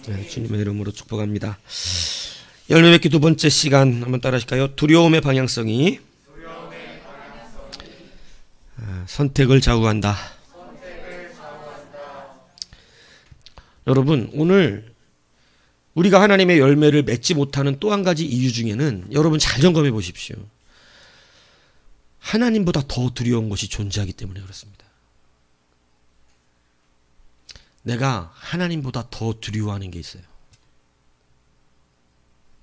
네, 주님의 이름으로 축복합니다. 열매 맺기 두 번째 시간 한번 따라 하실까요? 두려움의 방향성이 선택을 좌우한다. 여러분, 오늘 우리가 하나님의 열매를 맺지 못하는 또 한 가지 이유 중에는 여러분 잘 점검해 보십시오. 하나님보다 더 두려운 것이 존재하기 때문에 그렇습니다. 내가 하나님보다 더 두려워하는 게 있어요.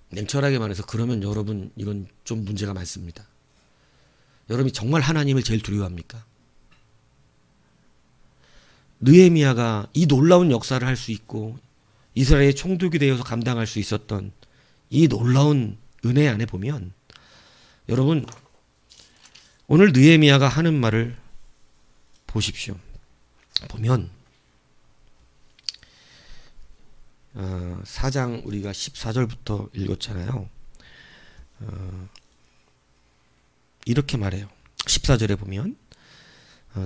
냉철하게 말해서 그러면 여러분 이건 좀 문제가 많습니다. 여러분이 정말 하나님을 제일 두려워합니까? 느헤미야가 이 놀라운 역사를 할 수 있고 이스라엘의 총독이 되어서 감당할 수 있었던 이 놀라운 은혜 안에 보면 여러분 오늘 느헤미야가 하는 말을 보십시오. 보면 4장 우리가 14절부터 읽었잖아요. 이렇게 말해요. 14절에 보면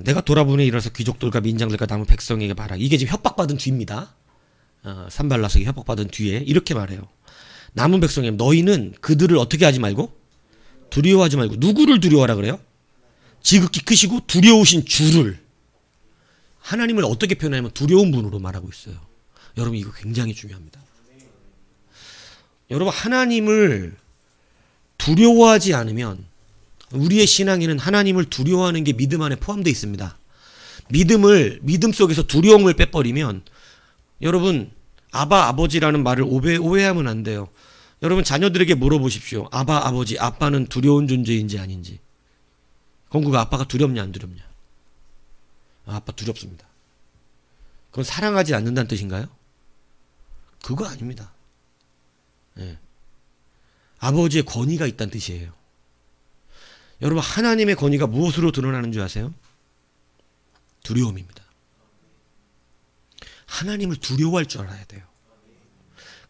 내가 돌아보니 일어서 귀족들과 민장들과 남은 백성에게 말하라. 이게 지금 협박받은 뒤입니다. 산발라스에게 협박받은 뒤에 이렇게 말해요. 남은 백성에 너희는 그들을 어떻게 하지 말고 두려워하지 말고 누구를 두려워하라 그래요? 지극히 크시고 두려우신 주를. 하나님을 어떻게 표현하냐면 두려운 분으로 말하고 있어요. 여러분 이거 굉장히 중요합니다. 여러분 하나님을 두려워하지 않으면 우리의 신앙에는 하나님을 두려워하는 게 믿음 안에 포함되어 있습니다. 믿음 속에서 두려움을 빼버리면 여러분 아바 아버지라는 말을 오해하면 안 돼요. 여러분 자녀들에게 물어보십시오. 아바 아버지 아빠는 두려운 존재인지 아닌지. 건구가 아빠가 두렵냐 안 두렵냐? 아빠 두렵습니다. 그건 사랑하지 않는다는 뜻인가요? 그거 아닙니다. 네. 아버지의 권위가 있다는 뜻이에요. 여러분 하나님의 권위가 무엇으로 드러나는 줄 아세요? 두려움입니다. 하나님을 두려워할 줄 알아야 돼요.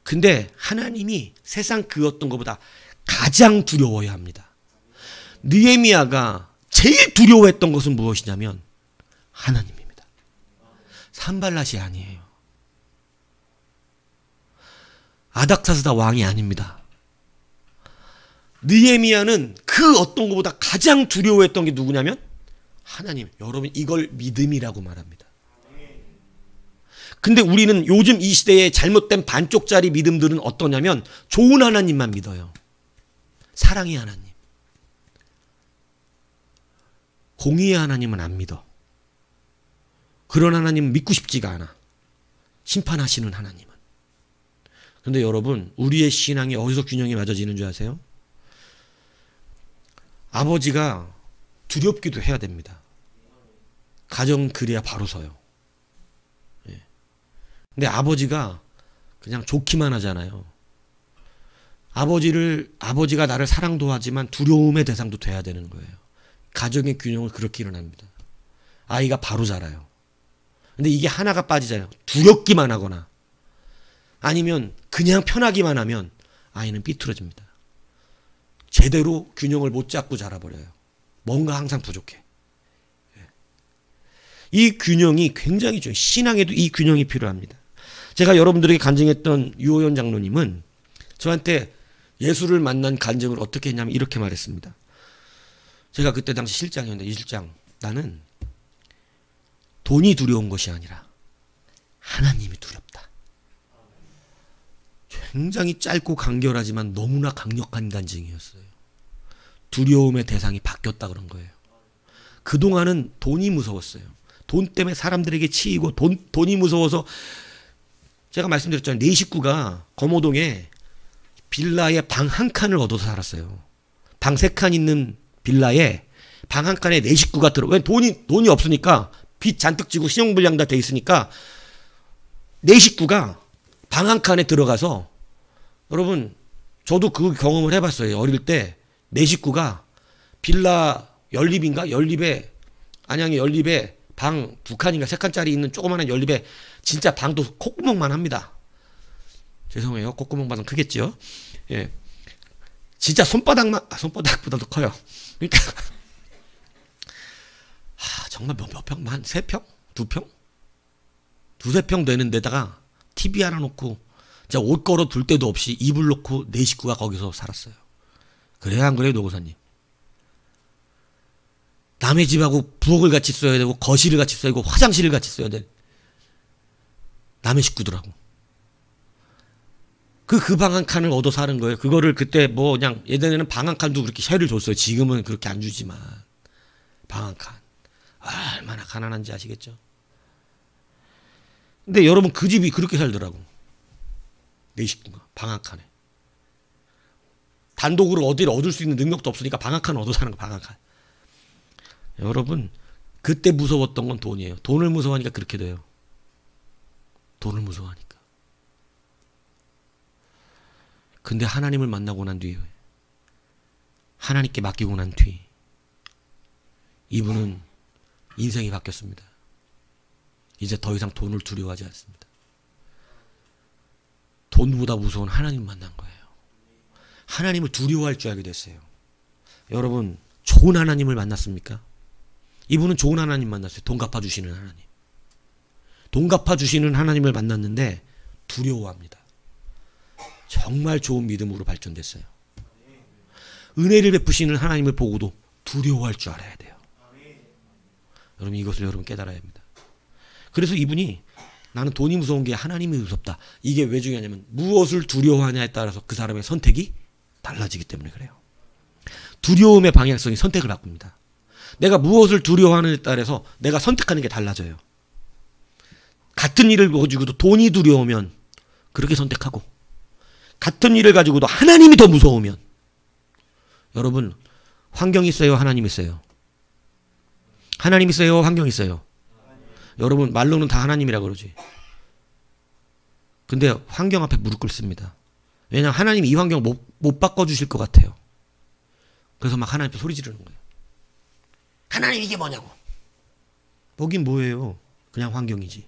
근데 하나님이 세상 그 어떤 것보다 가장 두려워야 합니다. 느헤미야가 제일 두려워했던 것은 무엇이냐면 하나님입니다. 산발랏이 아니에요. 아닥사스다 왕이 아닙니다. 느헤미야는 그 어떤 것보다 가장 두려워했던 게 누구냐면 하나님. 여러분 이걸 믿음이라고 말합니다. 근데 우리는 요즘 이 시대에 잘못된 반쪽짜리 믿음들은 어떠냐면 좋은 하나님만 믿어요. 사랑의 하나님. 공의의 하나님은 안 믿어. 그런 하나님은 믿고 싶지가 않아. 심판하시는 하나님은. 그런데 여러분 우리의 신앙이 어디서 균형이 맞아지는 줄 아세요? 아버지가 두렵기도 해야 됩니다. 가정 그래야 바로 서요. 근데 아버지가 그냥 좋기만 하잖아요. 아버지가 나를 사랑도 하지만 두려움의 대상도 돼야 되는 거예요. 가정의 균형을 그렇게 일어납니다. 아이가 바로 자라요. 근데 이게 하나가 빠지잖아요. 두렵기만 하거나 아니면 그냥 편하기만 하면 아이는 삐뚤어집니다. 제대로 균형을 못 잡고 자라버려요. 뭔가 항상 부족해. 이 균형이 굉장히 중요해요. 신앙에도 이 균형이 필요합니다. 제가 여러분들에게 간증했던 유호연 장로님은 저한테 예수를 만난 간증을 어떻게 했냐면 이렇게 말했습니다. 제가 그때 당시 실장이었는데 이 실장 나는 돈이 두려운 것이 아니라 하나님이 두렵다. 굉장히 짧고 간결하지만 너무나 강력한 간증이었어요. 두려움의 대상이 바뀌었다 그런 거예요. 그동안은 돈이 무서웠어요. 돈 때문에 사람들에게 치이고 돈이 무서워서 제가 말씀드렸잖아요. 네 식구가 검호동에 빌라에 방 한 칸을 얻어서 살았어요. 방 3칸 있는 빌라에 방 한 칸에 네 식구가 들어. 왜 돈이 없으니까 빚 잔뜩 지고 신용불량 다 돼 있으니까 네 식구가 방 한 칸에 들어가서 여러분 저도 그 경험을 해봤어요. 어릴 때 네 식구가 빌라 연립에 안양의 연립에 방 2칸인가 3칸짜리 있는 조그마한 연립에 진짜 방도 콧구멍만 합니다. 죄송해요. 콧구멍보다는 크겠지요. 예. 진짜 손바닥보다도 커요. 그러니까 정말 몇 평? 한 3평? 2평? 2-3평 되는 데다가 TV 하나 놓고 진짜 옷 걸어 둘 데도 없이 이불 놓고 네 식구가 거기서 살았어요. 그래야 안 그래요, 노고사님? 남의 집하고 부엌을 같이 써야 되고 거실을 같이 써야 되고 화장실을 같이 써야 돼. 남의 식구들하고. 그 방 한 칸을 얻어 사는 거예요. 그거를 그때 뭐 그냥 예전에는 방 한 칸도 그렇게 쉐를 줬어요. 지금은 그렇게 안 주지만 방 한 칸. 얼마나 가난한지 아시겠죠? 근데 여러분 그 집이 그렇게 살더라고. 네 식구가 방 한 칸에. 단독으로 어디를 얻을 수 있는 능력도 없으니까 방 한 칸 얻어 사는 거, 방 한 칸. 여러분 그때 무서웠던 건 돈이에요. 돈을 무서워하니까 그렇게 돼요. 돈을 무서워하니까. 근데 하나님을 만나고 난 뒤에, 하나님께 맡기고 난 뒤, 이분은 인생이 바뀌었습니다. 이제 더 이상 돈을 두려워하지 않습니다. 돈보다 무서운 하나님을 만난 거예요. 하나님을 두려워할 줄 알게 됐어요. 여러분 좋은 하나님을 만났습니까? 이분은 좋은 하나님 만났어요. 돈 갚아주시는 하나님. 돈 갚아주시는 하나님을 만났는데 두려워합니다. 정말 좋은 믿음으로 발전됐어요. 은혜를 베푸시는 하나님을 보고도 두려워할 줄 알아야 돼요. 여러분 이것을 여러분 깨달아야 합니다. 그래서 이분이 나는 돈이 무서운 게 하나님이 무섭다. 이게 왜 중요하냐면 무엇을 두려워하냐에 따라서 그 사람의 선택이 달라지기 때문에 그래요. 두려움의 방향성이 선택을 바꿉니다. 내가 무엇을 두려워하느냐에 따라서 내가 선택하는 게 달라져요. 같은 일을 가지고도 돈이 두려우면 그렇게 선택하고, 같은 일을 가지고도 하나님이 더 무서우면, 여러분 환경이 있어요, 하나님 있어요? 하나님 있어요, 환경 있어요? 여러분 말로는 다 하나님이라고 그러지. 근데 환경 앞에 무릎 꿇습니다. 왜냐하면 하나님이 이 환경 못 바꿔주실 것 같아요. 그래서 막 하나님께 소리 지르는 거예요. 하나님 이게 뭐냐고. 뭐긴 뭐예요. 그냥 환경이지.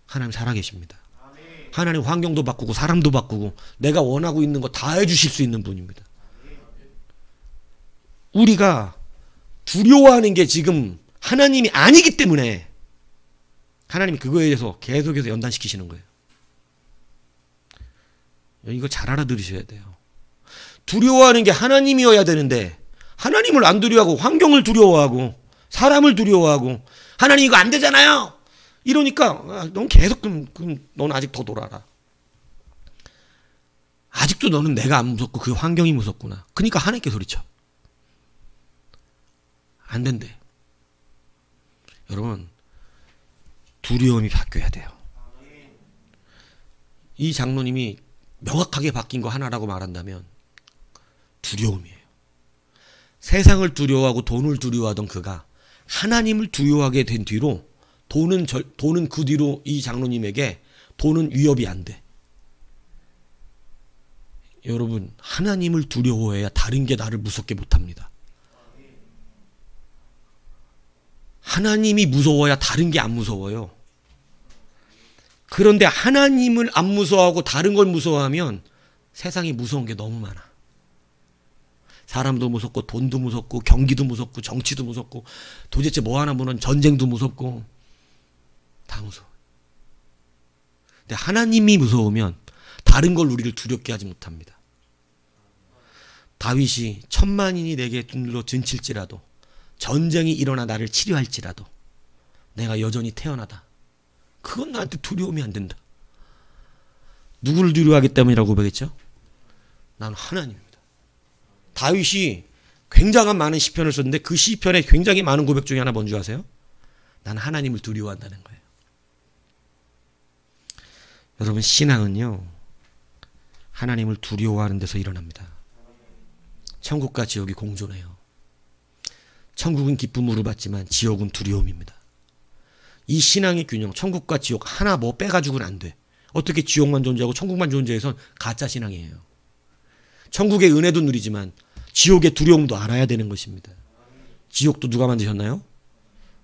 하나님 살아계십니다. 하나님 환경도 바꾸고 사람도 바꾸고 내가 원하고 있는 거 다 해주실 수 있는 분입니다. 우리가 두려워하는 게 지금 하나님이 아니기 때문에 하나님이 그거에 대해서 계속해서 연단시키시는 거예요. 이거 잘 알아들으셔야 돼요. 두려워하는 게 하나님이어야 되는데 하나님을 안 두려워하고 환경을 두려워하고 사람을 두려워하고 하나님 이거 안 되잖아요. 이러니까 넌 계속 그럼 너는 아직 더 놀아라. 아직도 너는 내가 안 무섭고 그 환경이 무섭구나. 그러니까 하나님께 소리쳐. 안 된대. 여러분 두려움이 바뀌어야 돼요. 이 장로님이 명확하게 바뀐 거 하나라고 말한다면 두려움이에요. 세상을 두려워하고 돈을 두려워하던 그가 하나님을 두려워하게 된 뒤로 돈은 그 뒤로 이 장로님에게 돈은 위협이 안 돼. 여러분 하나님을 두려워해야 다른 게 나를 무섭게 못합니다. 하나님이 무서워야 다른 게 안 무서워요. 그런데 하나님을 안 무서워하고 다른 걸 무서워하면 세상이 무서운 게 너무 많아. 사람도 무섭고 돈도 무섭고 경기도 무섭고 정치도 무섭고 도대체 뭐 하나 보는 전쟁도 무섭고 다 무서워. 근데 하나님이 무서우면 다른 걸 우리를 두렵게 하지 못합니다. 다윗이 1000만인이 내게 둘러 진칠지라도 전쟁이 일어나 나를 치료할지라도 내가 여전히 태어나다. 그건 나한테 두려움이 안 된다. 누구를 두려워하기 때문이라고 고백했죠? 나는 하나님입니다. 다윗이 굉장한 많은 시편을 썼는데 그 시편에 굉장히 많은 고백 중에 하나 뭔지 아세요? 나는 하나님을 두려워한다는 거예요. 여러분 신앙은요 하나님을 두려워하는 데서 일어납니다. 천국과 지옥이 공존해요. 천국은 기쁨으로 받지만 지옥은 두려움입니다. 이 신앙의 균형, 천국과 지옥 하나 뭐 빼가지고는 안 돼. 어떻게 지옥만 존재하고 천국만 존재해서 가짜 신앙이에요. 천국의 은혜도 누리지만 지옥의 두려움도 알아야 되는 것입니다. 지옥도 누가 만드셨나요?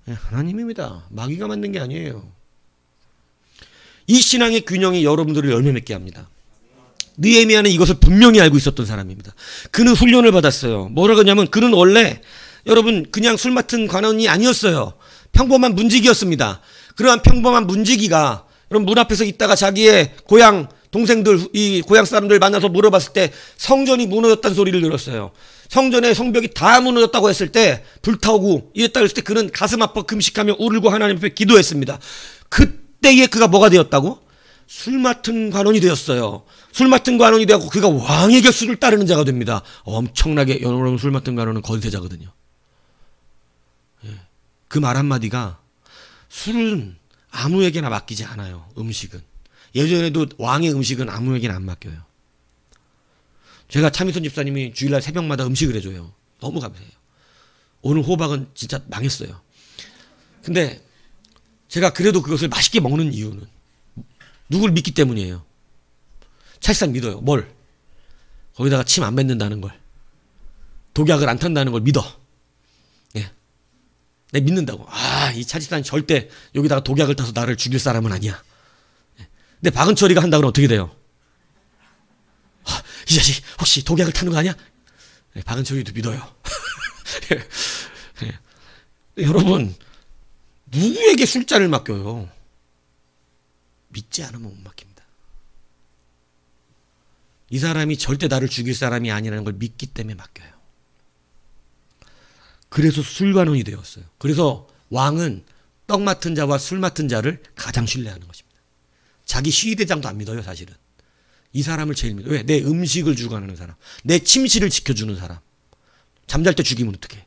하나님입니다. 마귀가 만든 게 아니에요. 이 신앙의 균형이 여러분들을 열매 맺게 합니다. 느헤미야는 이것을 분명히 알고 있었던 사람입니다. 그는 훈련을 받았어요. 뭐라고 하냐면 그는 원래 여러분 그냥 술 맡은 관원이 아니었어요. 평범한 문지기였습니다. 그러한 평범한 문지기가 그럼 문 앞에서 있다가 자기의 고향 동생들, 이 고향 사람들 만나서 물어봤을 때 성전이 무너졌다는 소리를 들었어요. 성전의 성벽이 다 무너졌다고 했을 때, 불타오고 이랬다고 했을 때 그는 가슴 아파 금식하며 울고 하나님 앞에 기도했습니다. 그때에 그가 뭐가 되었다고? 술 맡은 관원이 되었어요. 술 맡은 관원이 되었고 그가 왕의 결수를 따르는 자가 됩니다. 엄청나게, 여러분 술 맡은 관원은 건세자거든요. 그 말 한마디가, 술은 아무에게나 맡기지 않아요. 음식은. 예전에도 왕의 음식은 아무에게나 안 맡겨요. 제가 차미선 집사님이 주일날 새벽마다 음식을 해줘요. 너무 감사해요. 오늘 호박은 진짜 망했어요. 근데 제가 그래도 그것을 맛있게 먹는 이유는 누굴 믿기 때문이에요. 찰싹 믿어요. 뭘? 거기다가 침 안 뱉는다는 걸. 독약을 안 탄다는 걸 믿어. 예. 내가 믿는다고. 이 차집사는 절대 여기다가 독약을 타서 나를 죽일 사람은 아니야. 근데 박은철이가 한다 그러면 어떻게 돼요? 이 자식 혹시 독약을 타는 거 아니야? 네, 박은철이도 믿어요. 네. 여러분, 누구에게 술잔을 맡겨요? 믿지 않으면 못 맡깁니다. 이 사람이 절대 나를 죽일 사람이 아니라는 걸 믿기 때문에 맡겨요. 그래서 술관원이 되었어요. 그래서 왕은 떡 맡은 자와 술 맡은 자를 가장 신뢰하는 것입니다. 자기 시위대장도 안 믿어요, 사실은. 이 사람을 제일 믿어요. 왜? 내 음식을 주관하는 사람. 내 침실을 지켜주는 사람. 잠잘 때 죽이면 어떡해.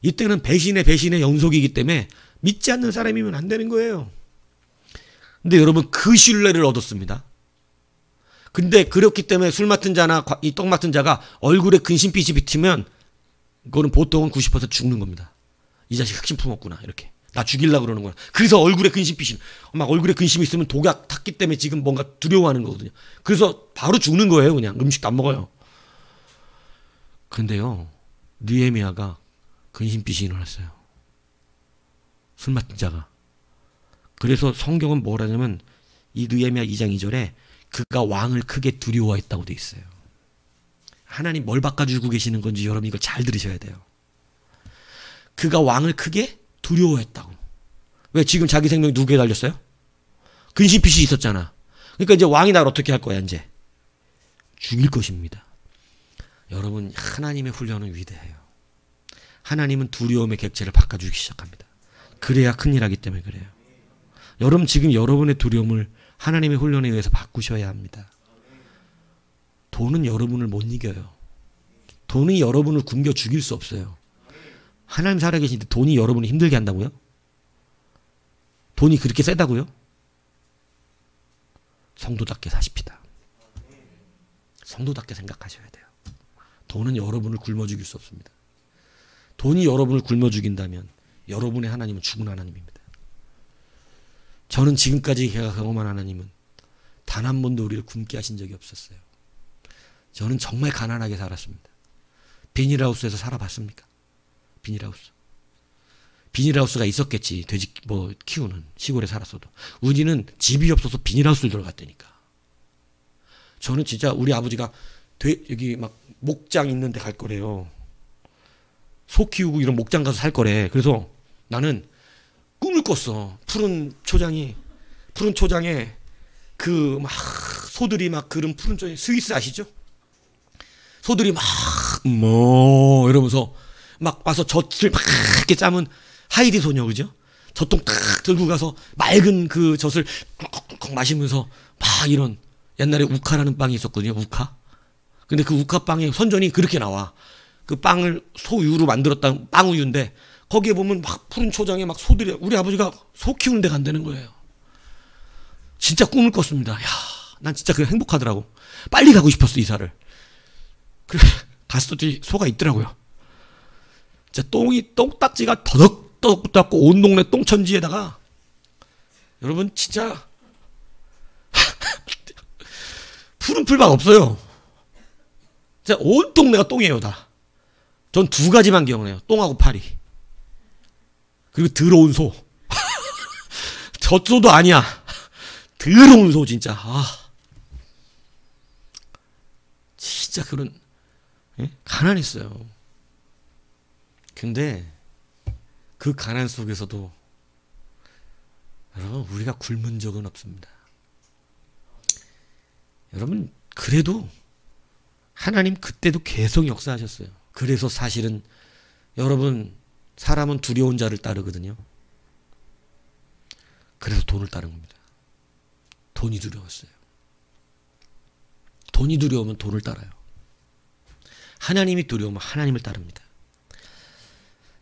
이때는 배신의 연속이기 때문에 믿지 않는 사람이면 안 되는 거예요. 근데 여러분, 그 신뢰를 얻었습니다. 근데 그렇기 때문에 술 맡은 자나 이 떡 맡은 자가 얼굴에 근심빛이 비치면 그거는 보통은 90% 죽는 겁니다. 이 자식 흑심 품었구나, 이렇게. 나 죽이려고 그러는구나. 그래서 얼굴에 근심빛이, 막 얼굴에 근심이 있으면 독약 탔기 때문에 지금 뭔가 두려워하는 거거든요. 그래서 바로 죽는 거예요, 그냥. 음식도 안 먹어요. 근데요, 느헤미야가 근심빛이 일어났어요. 술 맡은 자가. 그래서 성경은 뭐라냐면, 이 느헤미야 2장 2절에 그가 왕을 크게 두려워했다고 돼 있어요. 하나님 뭘 바꿔주고 계시는 건지 여러분 이걸 잘 들으셔야 돼요. 그가 왕을 크게 두려워했다고. 왜? 지금 자기 생명이 누구에 달렸어요? 근심빛이 있었잖아. 그러니까 이제 왕이 나를 어떻게 할 거야, 이제? 죽일 것입니다. 여러분, 하나님의 훈련은 위대해요. 하나님은 두려움의 객체를 바꿔주기 시작합니다. 그래야 큰일 하기 때문에 그래요. 여러분, 지금 여러분의 두려움을 하나님의 훈련에 의해서 바꾸셔야 합니다. 돈은 여러분을 못 이겨요. 돈이 여러분을 굶겨 죽일 수 없어요. 하나님 살아계신데 돈이 여러분을 힘들게 한다고요? 돈이 그렇게 세다고요? 성도답게 사십시다. 성도답게 생각하셔야 돼요. 돈은 여러분을 굶어 죽일 수 없습니다. 돈이 여러분을 굶어 죽인다면 여러분의 하나님은 죽은 하나님입니다. 저는 지금까지 제가 경험한 하나님은 단 한 번도 우리를 굶게 하신 적이 없었어요. 저는 정말 가난하게 살았습니다. 비닐하우스에서 살아봤습니까? 비닐하우스. 비닐하우스가 있었겠지. 돼지 뭐 키우는 시골에 살았어도. 우리는 집이 없어서 비닐하우스를 들어갔다니까. 저는 진짜 우리 아버지가 여기 막 목장 있는 데 갈 거래요. 소 키우고 이런 목장 가서 살 거래. 그래서 나는 꿈을 꿨어. 푸른 초장에 그 막 소들이 막 그런 푸른 초장에, 스위스 아시죠? 소들이 막 뭐 이러면서 막 와서 젖을 막 이렇게 짜면 하이디 소녀, 그죠? 젖통 딱 들고 가서 맑은 그 젖을 꿀꺽꿀꺽 마시면서 막 이런, 옛날에 우카라는 빵이 있었거든요. 우카. 근데 그 우카빵의 선전이 그렇게 나와. 그 빵을 소우유로 만들었다, 빵우유인데 거기에 보면 막 푸른 초장에 막 소들이, 우리 아버지가 소 키우는 데 간다는 거예요. 진짜 꿈을 꿨습니다. 야, 난 진짜 그게 행복하더라고. 빨리 가고 싶었어, 이사를. 그래, 갔더니 소가 있더라고요. 진짜 똥딱지가 더덕더덕 붙어갖고 온 동네 똥천지에다가, 여러분 진짜 푸른 풀밭 없어요. 진짜 온 동네가 똥이에요, 다. 전 두 가지만 기억나요. 똥하고 파리. 그리고 더러운 소. 젖소도 아니야. 더러운 소, 진짜. 진짜 그런, 가난했어요. 근데 그 가난 속에서도 여러분, 우리가 굶은 적은 없습니다. 여러분, 그래도 하나님 그때도 계속 역사하셨어요. 그래서 사실은 여러분, 사람은 두려운 자를 따르거든요. 그래서 돈을 따른 겁니다. 돈이 두려웠어요. 돈이 두려우면 돈을 따라요. 하나님이 두려우면 하나님을 따릅니다.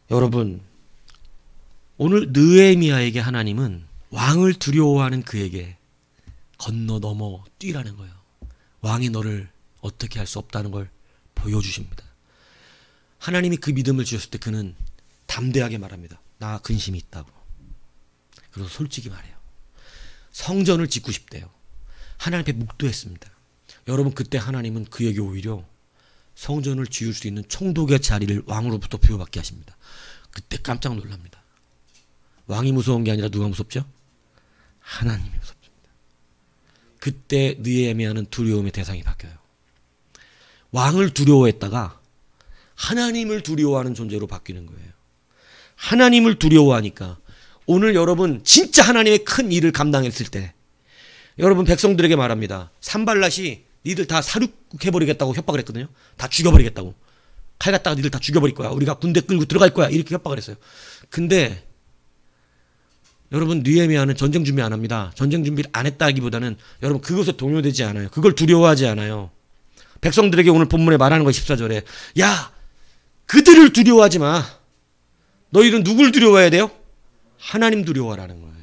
여러분, 오늘 느헤미야에게 하나님은 왕을 두려워하는 그에게 건너 넘어 뛰라는 거예요. 왕이 너를 어떻게 할 수 없다는 걸 보여주십니다. 하나님이 그 믿음을 주셨을 때 그는 담대하게 말합니다. 나 근심이 있다고. 그래서 솔직히 말해요. 성전을 짓고 싶대요. 하나님 앞에 묵도했습니다. 여러분, 그때 하나님은 그에게 오히려 성전을 지을 수 있는 총독의 자리를 왕으로부터 부여받게 하십니다. 그때 깜짝 놀랍니다. 왕이 무서운 게 아니라 누가 무섭죠? 하나님이 무섭습니다. 그때 느헤미야는 두려움의 대상이 바뀌어요. 왕을 두려워했다가 하나님을 두려워하는 존재로 바뀌는 거예요. 하나님을 두려워하니까 오늘 여러분 진짜 하나님의 큰 일을 감당했을 때 여러분 백성들에게 말합니다. 산발랏이 니들 다 사륙해버리겠다고 협박을 했거든요. 다 죽여버리겠다고. 칼 갖다가 니들 다 죽여버릴 거야. 우리가 군대 끌고 들어갈 거야. 이렇게 협박을 했어요. 근데 여러분, 느헤미야는 전쟁 준비 안 합니다. 전쟁 준비를 안 했다기보다는 여러분 그것에 동요되지 않아요. 그걸 두려워하지 않아요. 백성들에게 오늘 본문에 말하는 거 14절에 야, 그들을 두려워하지 마. 너희는 누굴 두려워해야 돼요? 하나님 두려워하라는 거예요.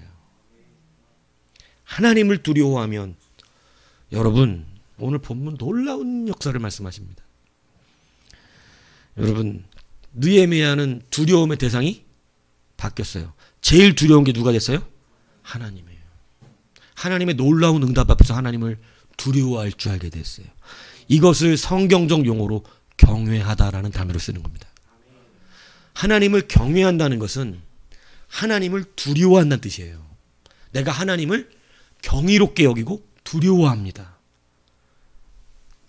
하나님을 두려워하면 여러분, 오늘 본문 놀라운 역사를 말씀하십니다. 여러분, 느헤미야는 두려움의 대상이 바뀌었어요. 제일 두려운 게 누가 됐어요? 하나님이에요. 하나님의 놀라운 응답 앞에서 하나님을 두려워할 줄 알게 됐어요. 이것을 성경적 용어로 경외하다라는 단어를 쓰는 겁니다. 하나님을 경외한다는 것은 하나님을 두려워한다는 뜻이에요. 내가 하나님을 경이롭게 여기고 두려워합니다.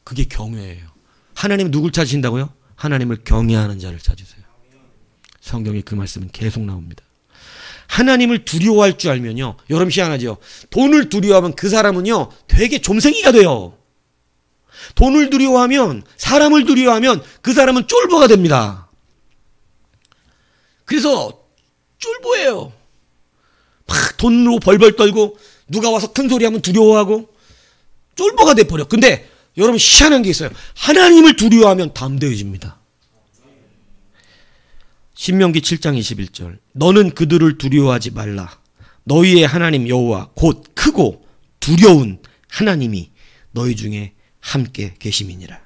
그게 경외예요. 하나님은 누굴 찾으신다고요? 하나님을 경외하는 자를 찾으세요. 성경에 그 말씀은 계속 나옵니다. 하나님을 두려워할 줄 알면요, 여러분 희한하죠? 돈을 두려워하면 그 사람은요 되게 좀생이가 돼요. 돈을 두려워하면, 사람을 두려워하면 그 사람은 쫄보가 됩니다. 그래서 쫄보예요. 막 돈으로 벌벌 떨고 누가 와서 큰 소리 하면 두려워하고 쫄보가 돼버려. 근데 여러분 희한한 게 있어요. 하나님을 두려워하면 담대해집니다. 신명기 7장 21절 너는 그들을 두려워하지 말라. 너희의 하나님 여호와 곧 크고 두려운 하나님이 너희 중에 함께 계심이니라.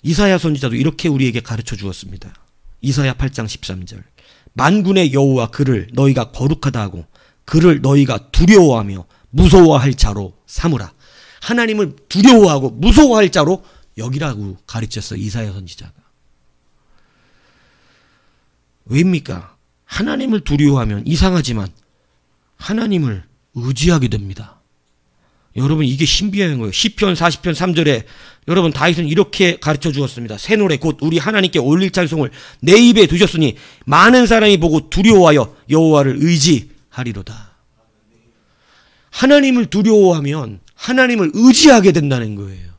이사야 선지자도 이렇게 우리에게 가르쳐 주었습니다. 이사야 8장 13절 만군의 여호와 그를 너희가 거룩하다 하고 그를 너희가 두려워하며 무서워할 자로 삼으라. 하나님을 두려워하고 무서워할 자로 여기라고 가르쳤어요. 이사야 선지자가. 왜입니까? 하나님을 두려워하면 이상하지만 하나님을 의지하게 됩니다. 여러분 이게 신비한 거예요. 시편 40편 3절에 여러분 다윗은 이렇게 가르쳐 주었습니다. 새 노래 곧 우리 하나님께 올릴 찬송을 내 입에 두셨으니 많은 사람이 보고 두려워하여 여호와를 의지하리로다. 하나님을 두려워하면 하나님을 의지하게 된다는 거예요.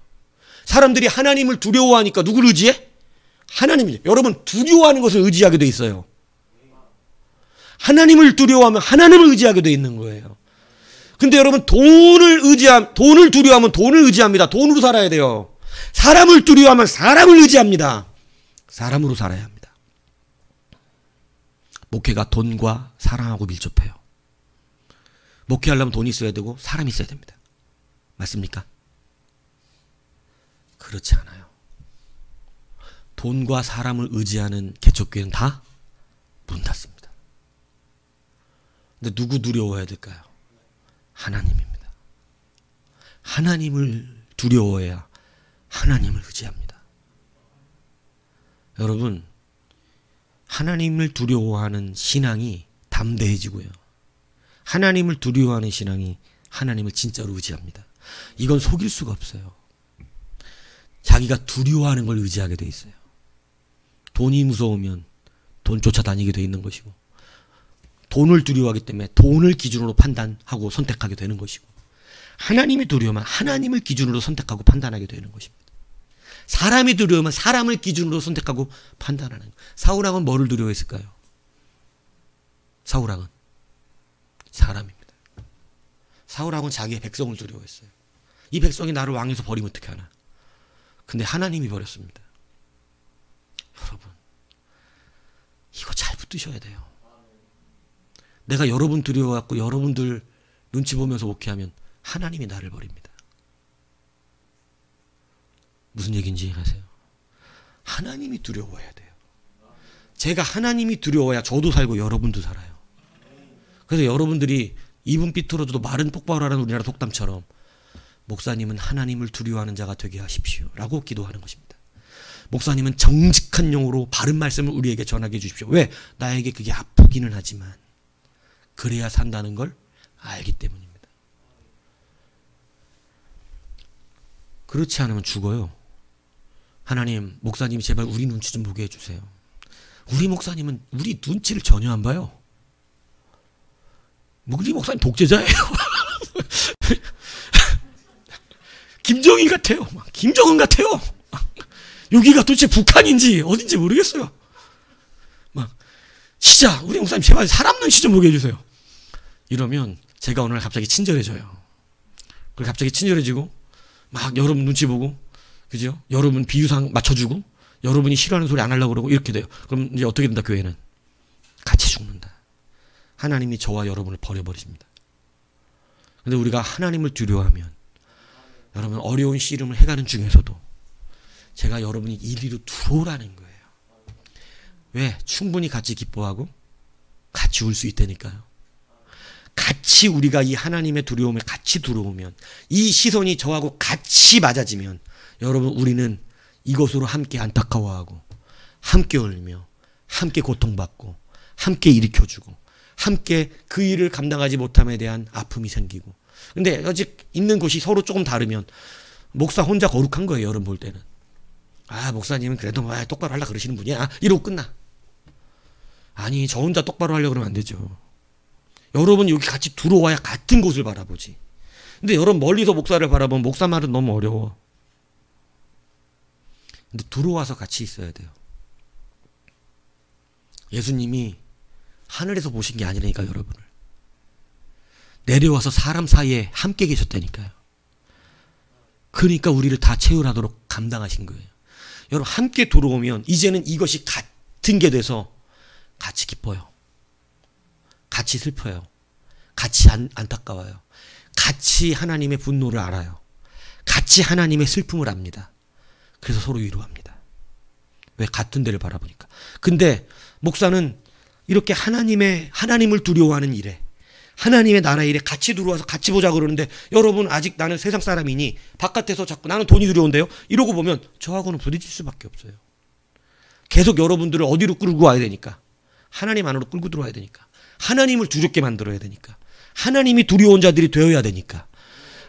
사람들이 하나님을 두려워하니까 누구를 의지해? 하나님이죠. 여러분 두려워하는 것을 의지하게 돼 있어요. 하나님을 두려워하면 하나님을 의지하게 돼 있는 거예요. 근데 여러분 돈을 두려워하면 돈을 의지합니다. 돈으로 살아야 돼요. 사람을 두려워하면 사람을 의지합니다. 사람으로 살아야 합니다. 목회가 돈과 사랑하고 밀접해요. 목회하려면 돈이 있어야 되고 사람이 있어야 됩니다. 맞습니까? 그렇지 않아요. 돈과 사람을 의지하는 개척교회는 다 문 닫습니다. 근데 누구 두려워해야 될까요? 하나님입니다. 하나님을 두려워해야 하나님을 의지합니다. 여러분, 하나님을 두려워하는 신앙이 담대해지고요. 하나님을 두려워하는 신앙이 하나님을 진짜로 의지합니다. 이건 속일 수가 없어요. 자기가 두려워하는 걸 의지하게 돼 있어요. 돈이 무서우면 돈 쫓아다니게 돼 있는 것이고 돈을 두려워하기 때문에 돈을 기준으로 판단하고 선택하게 되는 것이고, 하나님이 두려우면 하나님을 기준으로 선택하고 판단하게 되는 것입니다. 사람이 두려우면 사람을 기준으로 선택하고 판단하는 거예요. 사울왕은 뭐를 두려워했을까요? 사울왕은 사람입니다. 사울왕은 자기의 백성을 두려워했어요. 이 백성이 나를 왕에서 버리면 어떻게 하나. 근데 하나님이 버렸습니다. 여러분, 이거 잘 붙드셔야 돼요. 내가 여러분 두려워갖고 여러분들 눈치 보면서 오케하면 하나님이 나를 버립니다. 무슨 얘기인지 아세요? 하나님이 두려워해야 돼요. 제가 하나님이 두려워야 저도 살고 여러분도 살아요. 그래서 여러분들이 입은 삐뚤어져도 말은 똑바로 하라는 우리나라 속담처럼 목사님은 하나님을 두려워하는 자가 되게 하십시오 라고 기도하는 것입니다. 목사님은 정직한 용어로 바른 말씀을 우리에게 전하게 해주십시오. 왜? 나에게 그게 아프기는 하지만 그래야 산다는 걸 알기 때문입니다. 그렇지 않으면 죽어요. 하나님, 목사님이 제발 우리 눈치 좀 보게 해주세요. 우리 목사님은 우리 눈치를 전혀 안 봐요. 우리 목사님 독재자예요. 김정일 같아요. 김정은 같아요. 여기가 도대체 북한인지 어딘지 모르겠어요. 막 진짜 우리 목사님 제발 사람 눈치 좀 보게 해주세요. 이러면 제가 오늘 갑자기 친절해져요. 그리고 갑자기 친절해지고 막 여러분 눈치 보고, 그죠? 여러분 비유상 맞춰주고, 여러분이 싫어하는 소리 안 하려고 그러고 이렇게 돼요. 그럼 이제 어떻게 된다? 교회는 같이 죽는다. 하나님이 저와 여러분을 버려버리십니다. 근데 우리가 하나님을 두려워하면, 여러분 어려운 씨름을 해가는 중에서도 제가 여러분이 이리로 들어오라는 거예요. 왜? 충분히 같이 기뻐하고 같이 울 수 있다니까요. 같이 우리가 이 하나님의 두려움에 같이 들어오면, 이 시선이 저하고 같이 맞아지면, 여러분 우리는 이것으로 함께 안타까워하고 함께 울며 함께 고통받고 함께 일으켜주고 함께 그 일을 감당하지 못함에 대한 아픔이 생기고. 근데 아직 있는 곳이 서로 조금 다르면 목사 혼자 거룩한 거예요. 여러분 볼 때는. 아, 목사님은 그래도 뭐 똑바로 하려고 그러시는 분이야. 이러고 끝나. 아니, 저 혼자 똑바로 하려고 그러면 안 되죠. 여러분 여기 같이 들어와야 같은 곳을 바라보지. 근데 여러분 멀리서 목사를 바라보면 목사 말은 너무 어려워. 근데 들어와서 같이 있어야 돼요. 예수님이 하늘에서 보신 게 아니라니까 여러분을. 내려와서 사람 사이에 함께 계셨다니까요. 그러니까 우리를 다 채울하도록 감당하신 거예요. 여러분 함께 들어오면 이제는 이것이 같은 게 돼서 같이 기뻐요. 같이 슬퍼요. 같이 안타까워요. 같이 하나님의 분노를 알아요. 같이 하나님의 슬픔을 압니다. 그래서 서로 위로합니다. 왜? 같은 데를 바라보니까. 근데 목사는 이렇게 하나님을 두려워하는 일에, 하나님의 나라 일에 같이 들어와서 같이 보자 그러는데, 여러분 아직 나는 세상 사람이니 바깥에서 자꾸 나는 돈이 두려운데요? 이러고 보면 저하고는 부딪힐 수밖에 없어요. 계속 여러분들을 어디로 끌고 와야 되니까. 하나님 안으로 끌고 들어와야 되니까. 하나님을 두렵게 만들어야 되니까. 하나님이 두려운 자들이 되어야 되니까.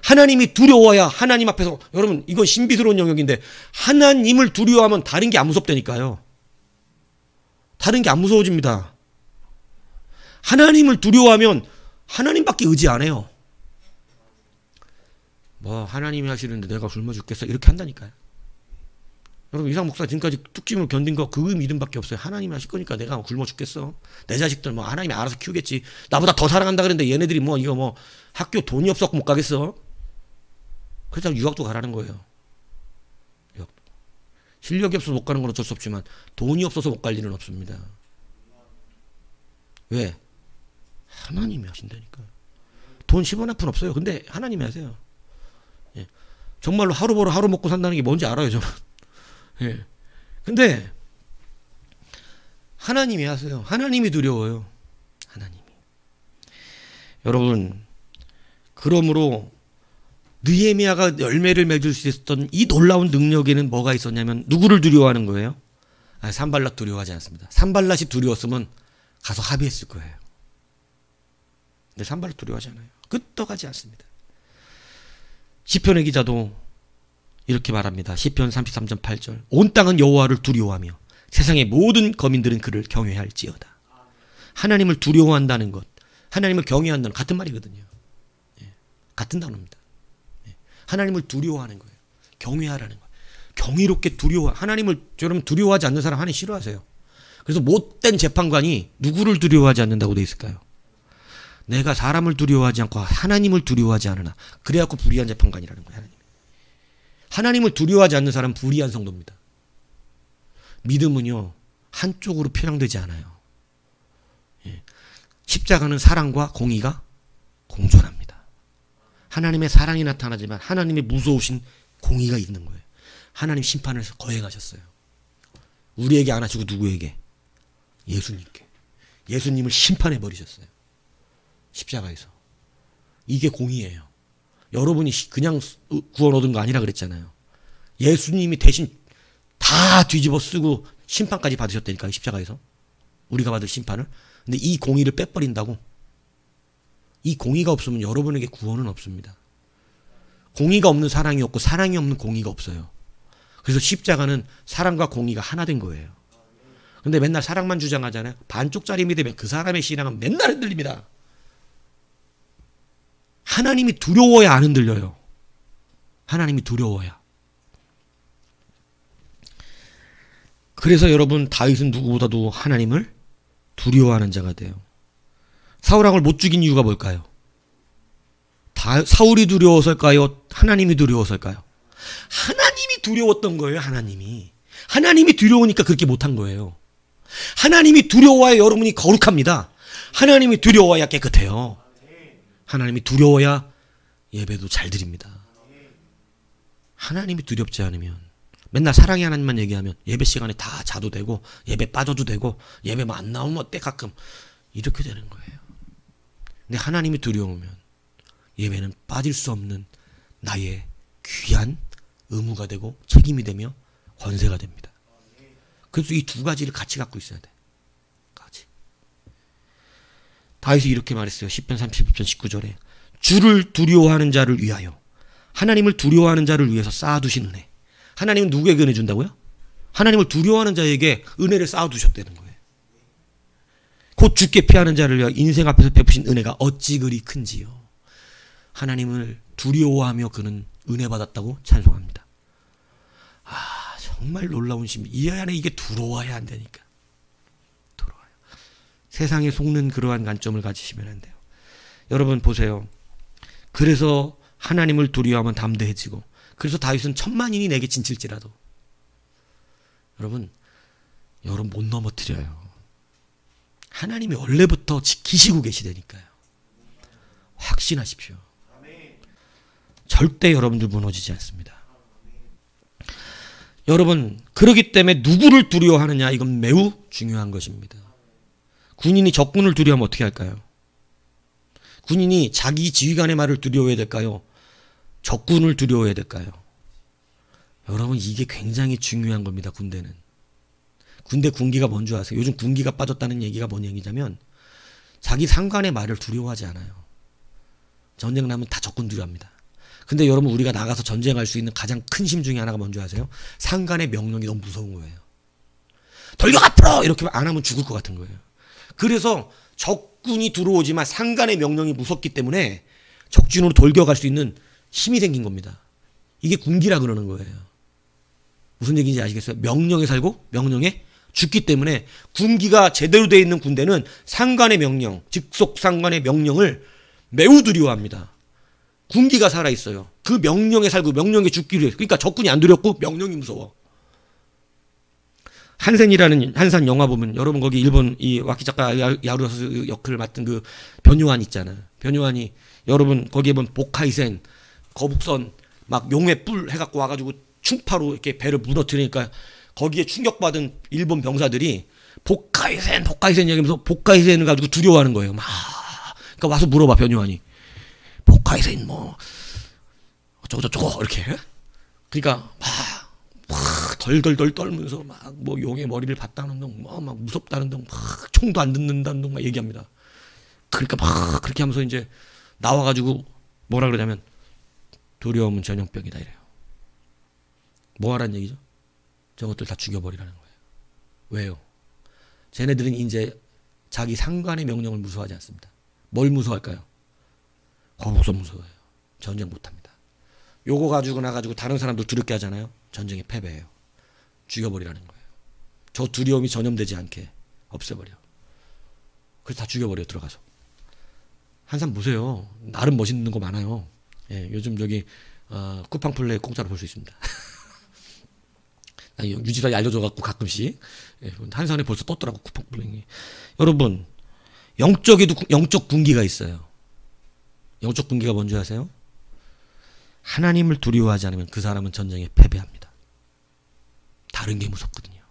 하나님이 두려워야 하나님 앞에서, 여러분 이건 신비스러운 영역인데, 하나님을 두려워하면 다른 게 안 무섭다니까요. 다른 게 안 무서워집니다. 하나님을 두려워하면 하나님밖에 의지 안 해요. 뭐 하나님이 하시는데 내가 굶어 죽겠어 이렇게 한다니까요. 여러분 이상 목사 지금까지 뚝짐을 견딘 거 그 믿음밖에 없어요. 하나님이 하실 거니까 내가 굶어 죽겠어. 내 자식들 뭐 하나님이 알아서 키우겠지. 나보다 더 사랑한다 그랬는데 얘네들이 뭐 이거 뭐 학교 돈이 없어서 못 가겠어. 그래서 유학도 가라는 거예요. 유학도. 실력이 없어서 못 가는 건 어쩔 수 없지만 돈이 없어서 못 갈 일은 없습니다. 왜? 하나님이 하신다니까요. 돈 10원 한 푼 없어요. 근데 하나님이 하세요. 예. 정말로 하루 벌어 하루 먹고 산다는 게 뭔지 알아요, 저는. 예. 근데 하나님이 하세요. 하나님이 두려워요. 하나님이. 여러분, 그러므로 느헤미야가 열매를 맺을 수 있었던 이 놀라운 능력에는 뭐가 있었냐면, 누구를 두려워하는 거예요? 산발랏 두려워하지 않습니다. 산발랏이 두려웠으면 가서 합의했을 거예요. 근데 산발랏 두려워하지 않아요. 끄떡하지 않습니다. 시편의 기자도 이렇게 말합니다. 시편 33편 8절. 온 땅은 여호와를 두려워하며 세상의 모든 거민들은 그를 경외할지어다. 하나님을 두려워한다는 것, 하나님을 경외한다는 같은 말이거든요. 예, 같은 단어입니다. 예, 하나님을 두려워하는 거예요. 경외하라는 거예요. 경이롭게 두려워. 하나님을 여러분 두려워하지 않는 사람 하나님 싫어하세요. 그래서 못된 재판관이 누구를 두려워하지 않는다고 돼 있을까요? 내가 사람을 두려워하지 않고 하나님을 두려워하지 않으나 그래갖고 불의한 재판관이라는 거예요. 하나님을 두려워하지 않는 사람은 불의한 성도입니다. 믿음은요 한쪽으로 편향되지 않아요. 예. 십자가는 사랑과 공의가 공존합니다. 하나님의 사랑이 나타나지만 하나님의 무서우신 공의가 있는 거예요. 하나님 심판을 거행하셨어요. 우리에게 안 하시고 누구에게? 예수님께. 예수님을 심판해 버리셨어요. 십자가에서. 이게 공의예요. 여러분이 그냥 구원 얻은 거 아니라 그랬잖아요. 예수님이 대신 다 뒤집어 쓰고 심판까지 받으셨다니까요. 십자가에서. 우리가 받을 심판을. 근데 이 공의를 빼버린다고? 이 공의가 없으면 여러분에게 구원은 없습니다. 공의가 없는 사랑이 없고 사랑이 없는 공의가 없어요. 그래서 십자가는 사랑과 공의가 하나 된 거예요. 근데 맨날 사랑만 주장하잖아요. 반쪽짜리 믿으면 그 사람의 신앙은 맨날 흔들립니다. 하나님이 두려워야 안 흔들려요. 하나님이 두려워야. 그래서 여러분 다윗은 누구보다도 하나님을 두려워하는 자가 돼요. 사울왕을 못 죽인 이유가 뭘까요? 사울이 두려워서일까요? 하나님이 두려워서일까요? 하나님이 두려웠던 거예요. 하나님이 두려우니까 그렇게 못한 거예요. 하나님이 두려워야 여러분이 거룩합니다. 하나님이 두려워야 깨끗해요. 하나님이 두려워야 예배도 잘 드립니다. 하나님이 두렵지 않으면 맨날 사랑의 하나님만 얘기하면 예배 시간에 다 자도 되고 예배 빠져도 되고 예배만 안 나오면 어때 가끔 이렇게 되는 거예요. 근데 하나님이 두려우면 예배는 빠질 수 없는 나의 귀한 의무가 되고 책임이 되며 권세가 됩니다. 그래서 이 두 가지를 같이 갖고 있어야 돼. 같이. 다윗이 이렇게 말했어요. 10편 31편 19절에 주를 두려워하는 자를 위하여 하나님을 두려워하는 자를 위해서 쌓아두신 은혜. 하나님은 누구에게 은혜 준다고요? 하나님을 두려워하는 자에게 은혜를 쌓아두셨다는 거예요. 곧 죽게 피하는 자를 위하여 인생 앞에서 베푸신 은혜가 어찌 그리 큰지요. 하나님을 두려워하며 그는 은혜 받았다고 찬송합니다. 아 정말 놀라운 신비. 이 안에 이게 들어와야 한다니까. 들어와요. 세상에 속는 그러한 관점을 가지시면 안 돼요. 여러분 보세요. 그래서 하나님을 두려워하면 담대해지고 그래서 다윗은 천만인이 내게 진칠지라도 여러분 못 넘어뜨려요. 하나님이 원래부터 지키시고 계시다니까요. 확신하십시오. 절대 여러분들 무너지지 않습니다. 여러분 그렇기 때문에 누구를 두려워하느냐 이건 매우 중요한 것입니다. 군인이 적군을 두려워하면 어떻게 할까요? 군인이 자기 지휘관의 말을 두려워해야 될까요? 적군을 두려워해야 될까요? 여러분 이게 굉장히 중요한 겁니다. 군대는. 군대 군기가 뭔지 아세요? 요즘 군기가 빠졌다는 얘기가 뭔 얘기냐면 자기 상관의 말을 두려워하지 않아요. 전쟁 나면 다 적군 두려워합니다. 근데 여러분 우리가 나가서 전쟁할 수 있는 가장 큰 힘 중에 하나가 뭔지 아세요? 상관의 명령이 너무 무서운 거예요. 돌격 앞으로! 이렇게 안 하면 죽을 것 같은 거예요. 그래서 적군이 들어오지만 상관의 명령이 무섭기 때문에 적진으로 돌격할 수 있는 힘이 생긴 겁니다. 이게 군기라 그러는 거예요. 무슨 얘기인지 아시겠어요? 명령에 살고 명령에 죽기 때문에 군기가 제대로 되어 있는 군대는 상관의 명령, 직속 상관의 명령을 매우 두려워합니다. 군기가 살아있어요. 그 명령에 살고 명령에 죽기로 해요. 그러니까 적군이 안 두렵고 명령이 무서워. 한센이라는 한산 영화 보면 여러분 거기 일본 이 와키 작가 야루하스 역할을 맡은 그 변요한 있잖아요. 변요한이 여러분 거기에 보면 복하이센 거북선 막 용의 뿔 해갖고 와가지고 충파로 이렇게 배를 무너뜨리니까 거기에 충격받은 일본 병사들이 복하이센 얘기하면서 복하이센을 가지고 두려워하는 거예요. 막 그러니까 와서 물어봐 변요한이 복하이센 뭐 어쩌고 이렇게 그러니까 막 덜덜덜 떨면서 막 뭐 용의 머리를 봤다는 둥 막 무섭다는 둥 막 총도 안 듣는다는 둥 막 얘기합니다. 그러니까 막 그렇게 하면서 이제 나와가지고 뭐라 그러냐면 두려움은 전염병이다 이래요. 뭐 하라는 얘기죠? 저것들 다 죽여버리라는 거예요. 왜요? 쟤네들은 이제 자기 상관의 명령을 무서워하지 않습니다. 뭘 무서워할까요? 거북선 무서워해요. 전쟁 못합니다. 요거 가지고 나가지고 다른 사람도 두렵게 하잖아요. 전쟁에 패배해요. 죽여버리라는 거예요. 저 두려움이 전염되지 않게 없애버려. 그래서 다 죽여버려 들어가서. 한 사람 보세요. 나름 멋있는 거 많아요. 예, 요즘 저기 쿠팡 플레이 공짜로 볼 수 있습니다. 유지단이 알려줘갖고 가끔씩 한산에 벌써 떴더라고 쿠팡 플레이. 여러분 영적 군기가 있어요. 영적 군기가 뭔지 아세요? 하나님을 두려워하지 않으면 그 사람은 전쟁에 패배합니다. 다른 게 무섭거든요.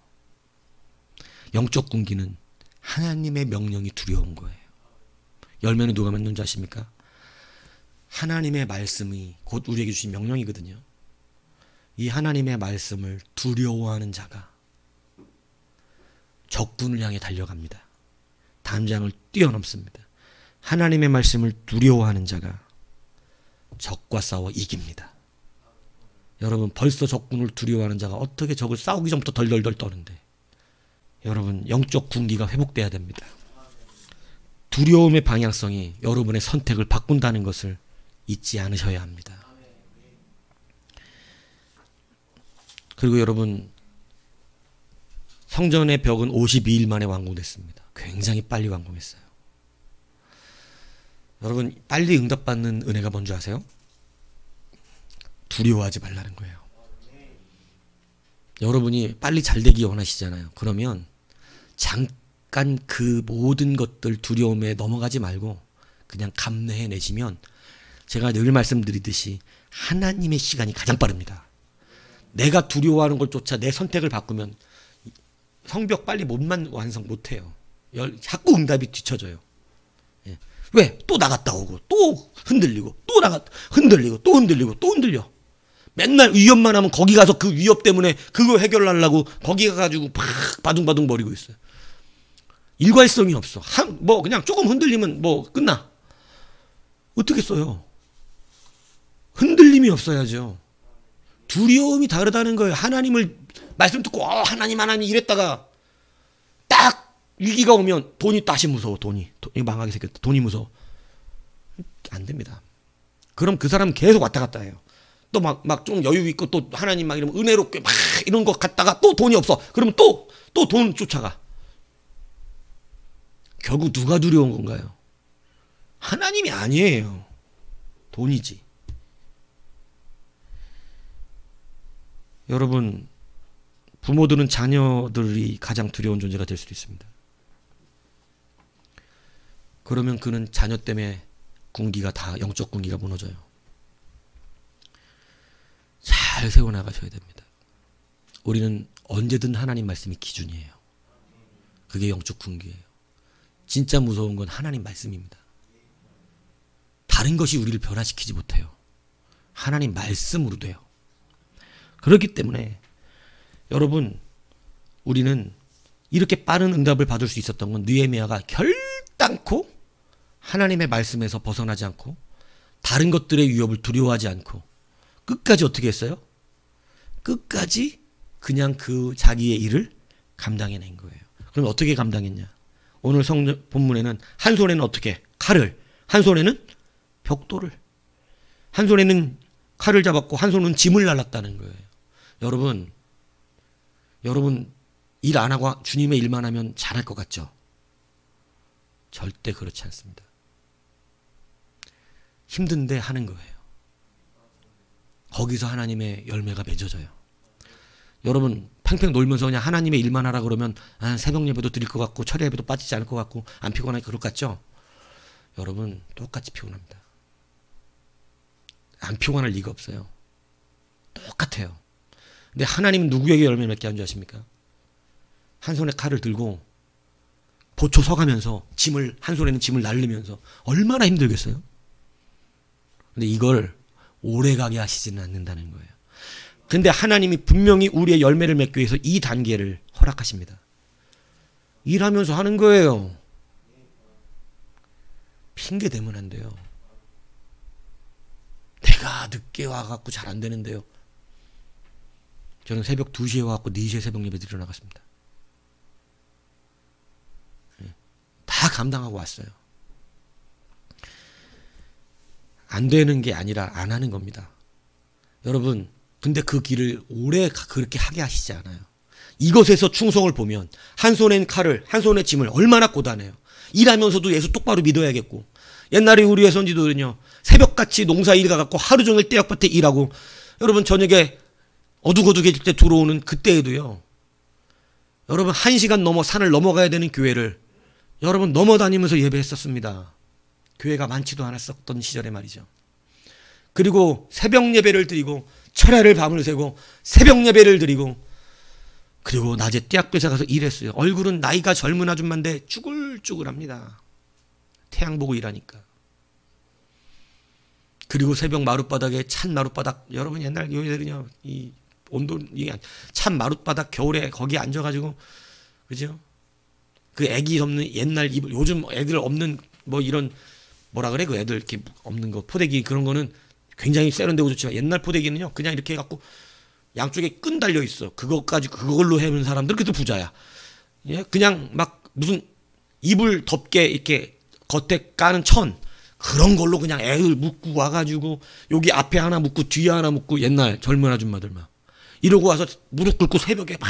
영적 군기는 하나님의 명령이 두려운 거예요. 열매는 누가 맺는 줄 아십니까? 하나님의 말씀이 곧 우리에게 주신 명령이거든요. 이 하나님의 말씀을 두려워하는 자가 적군을 향해 달려갑니다. 담장을 뛰어넘습니다. 하나님의 말씀을 두려워하는 자가 적과 싸워 이깁니다. 여러분 벌써 적군을 두려워하는 자가 어떻게 적을 싸우기 전부터 덜덜덜 떠는데, 여러분 영적 군기가 회복돼야 됩니다. 두려움의 방향성이 여러분의 선택을 바꾼다는 것을 잊지 않으셔야 합니다. 그리고 여러분 성전의 벽은 52일 만에 완공됐습니다. 굉장히 빨리 완공했어요. 여러분 빨리 응답받는 은혜가 뭔지 아세요? 두려워하지 말라는 거예요. 여러분이 빨리 잘 되기 원하시잖아요. 그러면 잠깐 그 모든 것들 두려움에 넘어가지 말고 그냥 감내해내시면 제가 늘 말씀드리듯이 하나님의 시간이 가장 빠릅니다. 내가 두려워하는 걸 쫓아 내 선택을 바꾸면 성벽 빨리 완성 못해요. 자꾸 응답이 뒤쳐져요. 예. 왜? 또 나갔다 오고 또 흔들리고 또 흔들리고 또 흔들리고 또 흔들려. 맨날 위협만 하면 거기 가서 그 위협 때문에 그거 해결하려고 거기 가가지고 팍 바둥바둥 버리고 있어요. 일관성이 없어. 뭐 그냥 조금 흔들리면 뭐 끝나. 어떻게 써요? 흔들림이 없어야죠. 두려움이 다르다는 거예요. 하나님을 말씀 듣고 하나님 이랬다가 딱 위기가 오면 돈이 다시 무서워. 돈이 망하게 생겼다. 돈이 무서워. 안 됩니다. 그럼 그 사람은 계속 왔다 갔다 해요. 또 막 좀 여유 있고 또 하나님 막 이러면 은혜롭게 막 이런 거 갔다가 또 돈이 없어. 그러면 또 돈 쫓아가. 결국 누가 두려운 건가요? 하나님이 아니에요. 돈이지. 여러분 부모들은 자녀들이 가장 두려운 존재가 될 수도 있습니다. 그러면 그는 자녀 때문에 군기가 다 영적 군기가 무너져요. 잘 세워나가셔야 됩니다. 우리는 언제든 하나님 말씀이 기준이에요. 그게 영적 군기예요. 진짜 무서운 건 하나님 말씀입니다. 다른 것이 우리를 변화시키지 못해요. 하나님 말씀으로 돼요. 그렇기 때문에 여러분 우리는 이렇게 빠른 응답을 받을 수 있었던 건 느헤미야가 결단코 하나님의 말씀에서 벗어나지 않고 다른 것들의 위협을 두려워하지 않고 끝까지 어떻게 했어요? 끝까지 그냥 그 자기의 일을 감당해낸 거예요. 그럼 어떻게 감당했냐? 오늘 본문에는 한 손에는 어떻게? 칼을, 한 손에는 벽돌을, 한 손에는 칼을 잡았고 한 손은 짐을 날랐다는 거예요. 여러분 일 안 하고 주님의 일만 하면 잘할 것 같죠? 절대 그렇지 않습니다. 힘든데 하는 거예요. 거기서 하나님의 열매가 맺어져요. 여러분 팽팽 놀면서 그냥 하나님의 일만 하라 그러면 새벽 예배도 드릴 것 같고 철야 예배도 빠지지 않을 것 같고 안 피곤하게 그럴 것 같죠? 여러분 똑같이 피곤합니다. 안 피곤할 리가 없어요. 똑같아요. 근데 하나님은 누구에게 열매 맺게 한 줄 아십니까? 한 손에 칼을 들고 보초 서가면서 한 손에는 짐을 날리면서 얼마나 힘들겠어요? 근데 이걸 오래가게 하시지는 않는다는 거예요. 근데 하나님이 분명히 우리의 열매를 맺기 위해서 이 단계를 허락하십니다. 일하면서 하는 거예요. 핑계 대면 안 돼요. 내가 늦게 와갖고 잘 안 되는데요. 저는 새벽 2시에 와갖고 4시에 새벽 예배 드리러 나갔습니다. 다 다 감당하고 왔어요. 안 되는 게 아니라 안 하는 겁니다. 여러분, 근데 그 길을 오래 그렇게 하게 하시지 않아요. 이것에서 충성을 보면 한 손엔 칼을, 한 손에 짐을 얼마나 고단해요. 일하면서도 예수 똑바로 믿어야겠고, 옛날에 우리의 선지도는요, 새벽같이 농사일 가갖고 하루 종일 떼약밭에 일하고, 여러분 저녁에 어둑어둑해질 때 들어오는 그때에도요, 여러분 1시간 넘어 산을 넘어가야 되는 교회를 여러분 넘어다니면서 예배했었습니다. 교회가 많지도 않았었던 시절에 말이죠. 그리고 새벽 예배를 드리고 철야를 밤을 새고 새벽 예배를 드리고, 그리고 낮에 떼약볕에 가서 일했어요. 얼굴은 나이가 젊은 아줌마인데 쭈글쭈글합니다. 태양 보고 일하니까. 그리고 새벽 마룻바닥에 찬 마룻바닥, 여러분 옛날 교회들은요, 이 온도, 찬 마룻바닥 겨울에 거기 앉아가지고, 그죠? 그 애기 없는 옛날 이불, 요즘 애들 없는 뭐 이런 뭐라 그래, 그 애들 이렇게 없는 거 포대기, 그런 거는 굉장히 세련되고 좋지만, 옛날 포대기는요 그냥 이렇게 해갖고 양쪽에 끈 달려 있어. 그것까지 그걸로 해는 사람들 그래도 부자야. 예, 그냥 막 무슨 이불 덮개 이렇게 겉에 까는 천, 그런 걸로 그냥 애들 묶고 와가지고 여기 앞에 하나 묶고 뒤에 하나 묶고, 옛날 젊은 아줌마들 막 이러고 와서 무릎 꿇고 새벽에 막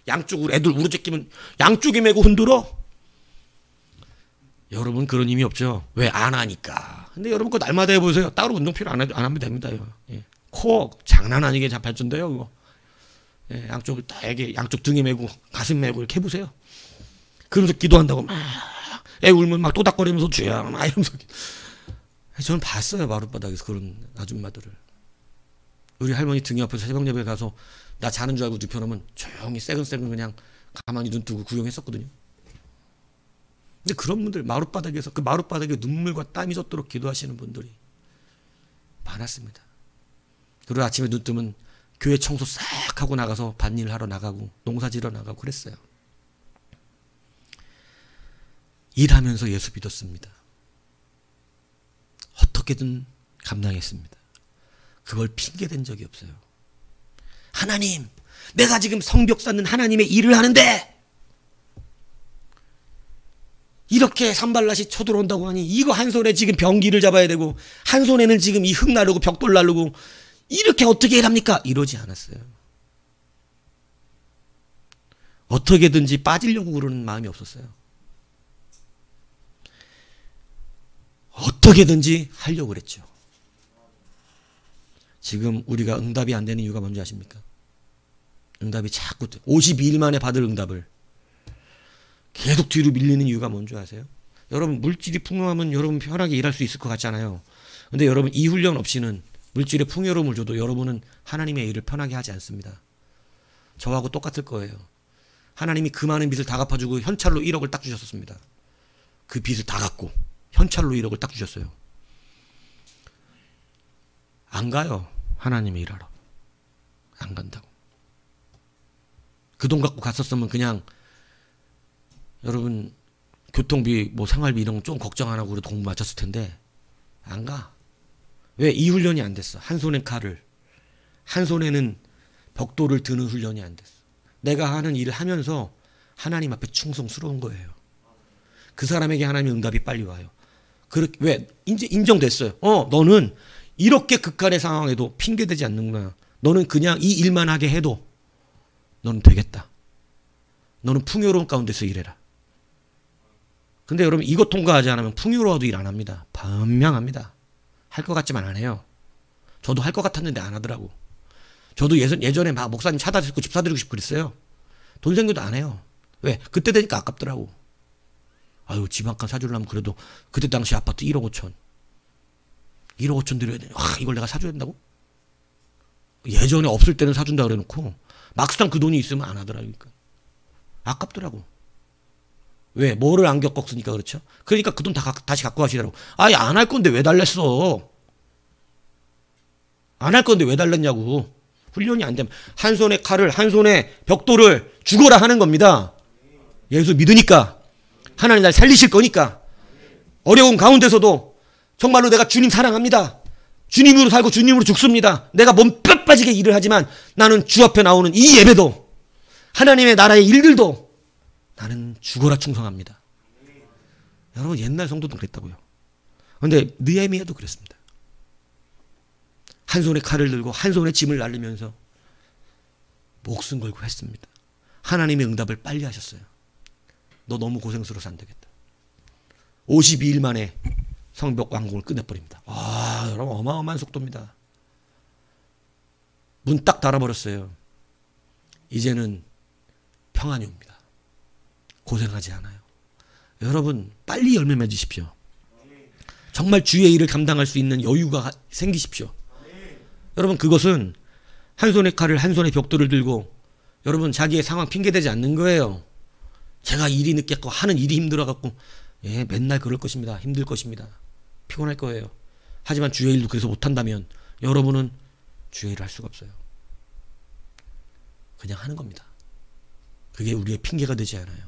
양쪽으로 애들 우러제끼면 양쪽에 메고 흔들어. 여러분 그런 힘이 없죠. 왜? 안 하니까. 근데 여러분 그거 날마다 해보세요. 따로 운동 필요 안 하면 됩니다. 예. 코어 장난 아니게 발전돼요 그거. 예, 양쪽을 다 애게 양쪽 등에 메고 가슴 메고 이렇게 해보세요. 그러면서 기도한다고 막 애 울면 막 또닥거리면서 주야 막 이러면서. 저는 봤어요, 마룻바닥에서 그런 아줌마들을. 우리 할머니 등 옆에서 새벽 예배 가서 나 자는 줄 알고 눕혀놓으면 조용히 새근새근 그냥 가만히 눈 뜨고 구경했었거든요. 근데 그런 분들, 마룻바닥에서 그 마룻바닥에 눈물과 땀이 젖도록 기도하시는 분들이 많았습니다. 그리고 아침에 눈 뜨면 교회 청소 싹 하고 나가서 밭일 하러 나가고 농사지러 나가고 그랬어요. 일하면서 예수 믿었습니다. 어떻게든 감당했습니다. 그걸 핑계댄 적이 없어요. 하나님, 내가 지금 성벽 쌓는 하나님의 일을 하는데 이렇게 산발라시 쳐들어온다고 하니, 이거 한 손에 지금 병기를 잡아야 되고 한 손에는 지금 이 흙 나르고 벽돌 나르고, 이렇게 어떻게 일합니까? 이러지 않았어요. 어떻게든지 빠지려고 그러는 마음이 없었어요. 어떻게든지 하려고 그랬죠. 지금 우리가 응답이 안 되는 이유가 뭔지 아십니까? 응답이 자꾸 52일 만에 받을 응답을 계속 뒤로 밀리는 이유가 뭔지 아세요? 여러분 물질이 풍요하면 여러분 편하게 일할 수 있을 것 같잖아요. 근데 여러분 이 훈련 없이는 물질의 풍요로움을 줘도 여러분은 하나님의 일을 편하게 하지 않습니다. 저하고 똑같을 거예요. 하나님이 그 많은 빚을 다 갚아주고 현찰로 1억을 딱 주셨습니다. 그 빚을 다 갚고 현찰로 1억을 딱 주셨어요. 안 가요. 하나님의 일하러. 안 간다고. 그 돈 갖고 갔었으면 그냥 여러분 교통비 뭐 생활비 이런 거 좀 걱정 안 하고 그래도 공부 마쳤을 텐데 안 가. 왜? 이 훈련이 안 됐어. 한 손엔 칼을, 한 손에는 벽돌을 드는 훈련이 안 됐어. 내가 하는 일을 하면서 하나님 앞에 충성스러운 거예요. 그 사람에게 하나님의 응답이 빨리 와요. 왜? 이제 인정됐어요. 너는 이렇게 극한의 상황에도 핑계대지 않는구나. 너는 그냥 이 일만 하게 해도 너는 되겠다. 너는 풍요로운 가운데서 일해라. 근데 여러분 이거 통과하지 않으면 풍요로워도 일 안 합니다. 분명합니다. 할 것 같지만 안 해요. 저도 할 것 같았는데 안 하더라고. 저도 예전에 막 목사님 차다 듣고 집 사드리고 싶고 그랬어요. 돈 생겨도 안 해요. 왜? 그때 되니까 아깝더라고. 아유, 집 한 칸 사주려면 그래도 그때 당시 아파트 1억 5천. 1억 5천 드려야 돼. 이걸 내가 사줘야 된다고? 예전에 없을 때는 사준다 그래 놓고 막상 그 돈이 있으면 안 하더라니까. 아깝더라고. 왜? 뭐를 안 겪었으니까 그렇죠? 그러니까 그 돈 다시 갖고 가시더라고. 아예 안 할 건데 왜 달랬어? 안 할 건데 왜 달랬냐고. 훈련이 안 되면 한 손에 칼을, 한 손에 벽돌을 죽어라 하는 겁니다. 예수 믿으니까. 하나님 날 살리실 거니까. 어려운 가운데서도 정말로 내가 주님 사랑합니다. 주님으로 살고 주님으로 죽습니다. 내가 몸 뼈 빠지게 일을 하지만 나는 주 앞에 나오는 이 예배도 하나님의 나라의 일들도 나는 죽어라 충성합니다. 여러분 옛날 성도도 그랬다고요. 그런데 느헤미야도 그랬습니다. 한 손에 칼을 들고 한 손에 짐을 날리면서 목숨 걸고 했습니다. 하나님의 응답을 빨리 하셨어요. 너 너무 고생스러워서 안 되겠다. 52일 만에 성벽 완공을 끝내버립니다. 와, 여러분 어마어마한 속도입니다. 문 딱 닫아버렸어요. 이제는 평안이 옵니다. 고생하지 않아요. 여러분 빨리 열매 맺으십시오. 정말 주의 일을 감당할 수 있는 여유가 생기십시오. 여러분 그것은 한 손에 칼을 한 손에 벽돌을 들고 여러분 자기의 상황 핑계대지 않는 거예요. 제가 일이 늦겠고 하는 일이 힘들어갖고 예, 맨날 그럴 것입니다. 힘들 것입니다. 피곤할 거예요. 하지만 주의 일도 그래서 못한다면 여러분은 주의 일을 할 수가 없어요. 그냥 하는 겁니다. 그게 우리의 핑계가 되지 않아요.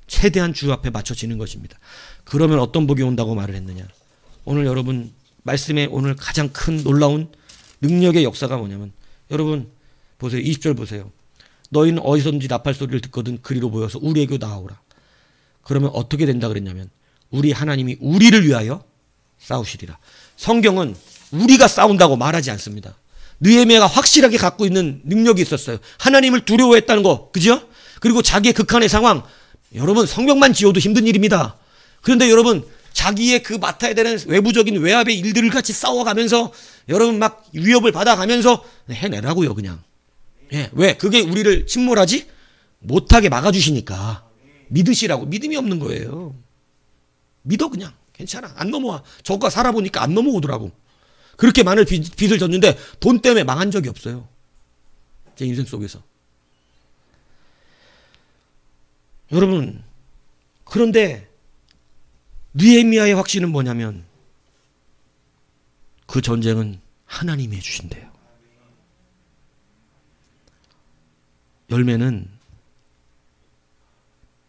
최대한 주 앞에 맞춰지는 것입니다. 그러면 어떤 복이 온다고 말을 했느냐. 오늘 여러분 말씀에 오늘 가장 큰 놀라운 능력의 역사가 뭐냐면 여러분 보세요. 20절 보세요. 너희는 어디서든지 나팔 소리를 듣거든 그리로 모여서 우리에게 나아오라. 그러면 어떻게 된다 그랬냐면 우리 하나님이 우리를 위하여 싸우시리라. 성경은 우리가 싸운다고 말하지 않습니다. 느헤미야가 확실하게 갖고 있는 능력이 있었어요. 하나님을 두려워했다는 거, 그죠? 그리고 자기의 극한의 상황, 여러분 성벽만 지어도 힘든 일입니다. 그런데 여러분 자기의 그 맡아야 되는 외부적인 외압의 일들을 같이 싸워가면서 여러분 막 위협을 받아가면서 해내라고요 그냥. 예, 왜? 그게 우리를 침몰하지 못하게 막아주시니까 믿으시라고. 믿음이 없는 거예요. 믿어 그냥. 괜찮아. 안 넘어와. 저가 살아보니까 안 넘어오더라고. 그렇게 많은 빚을 졌는데 돈 때문에 망한 적이 없어요. 제 인생 속에서. 여러분 그런데 느헤미야의 확신은 뭐냐면 그 전쟁은 하나님이 해주신대요. 열매는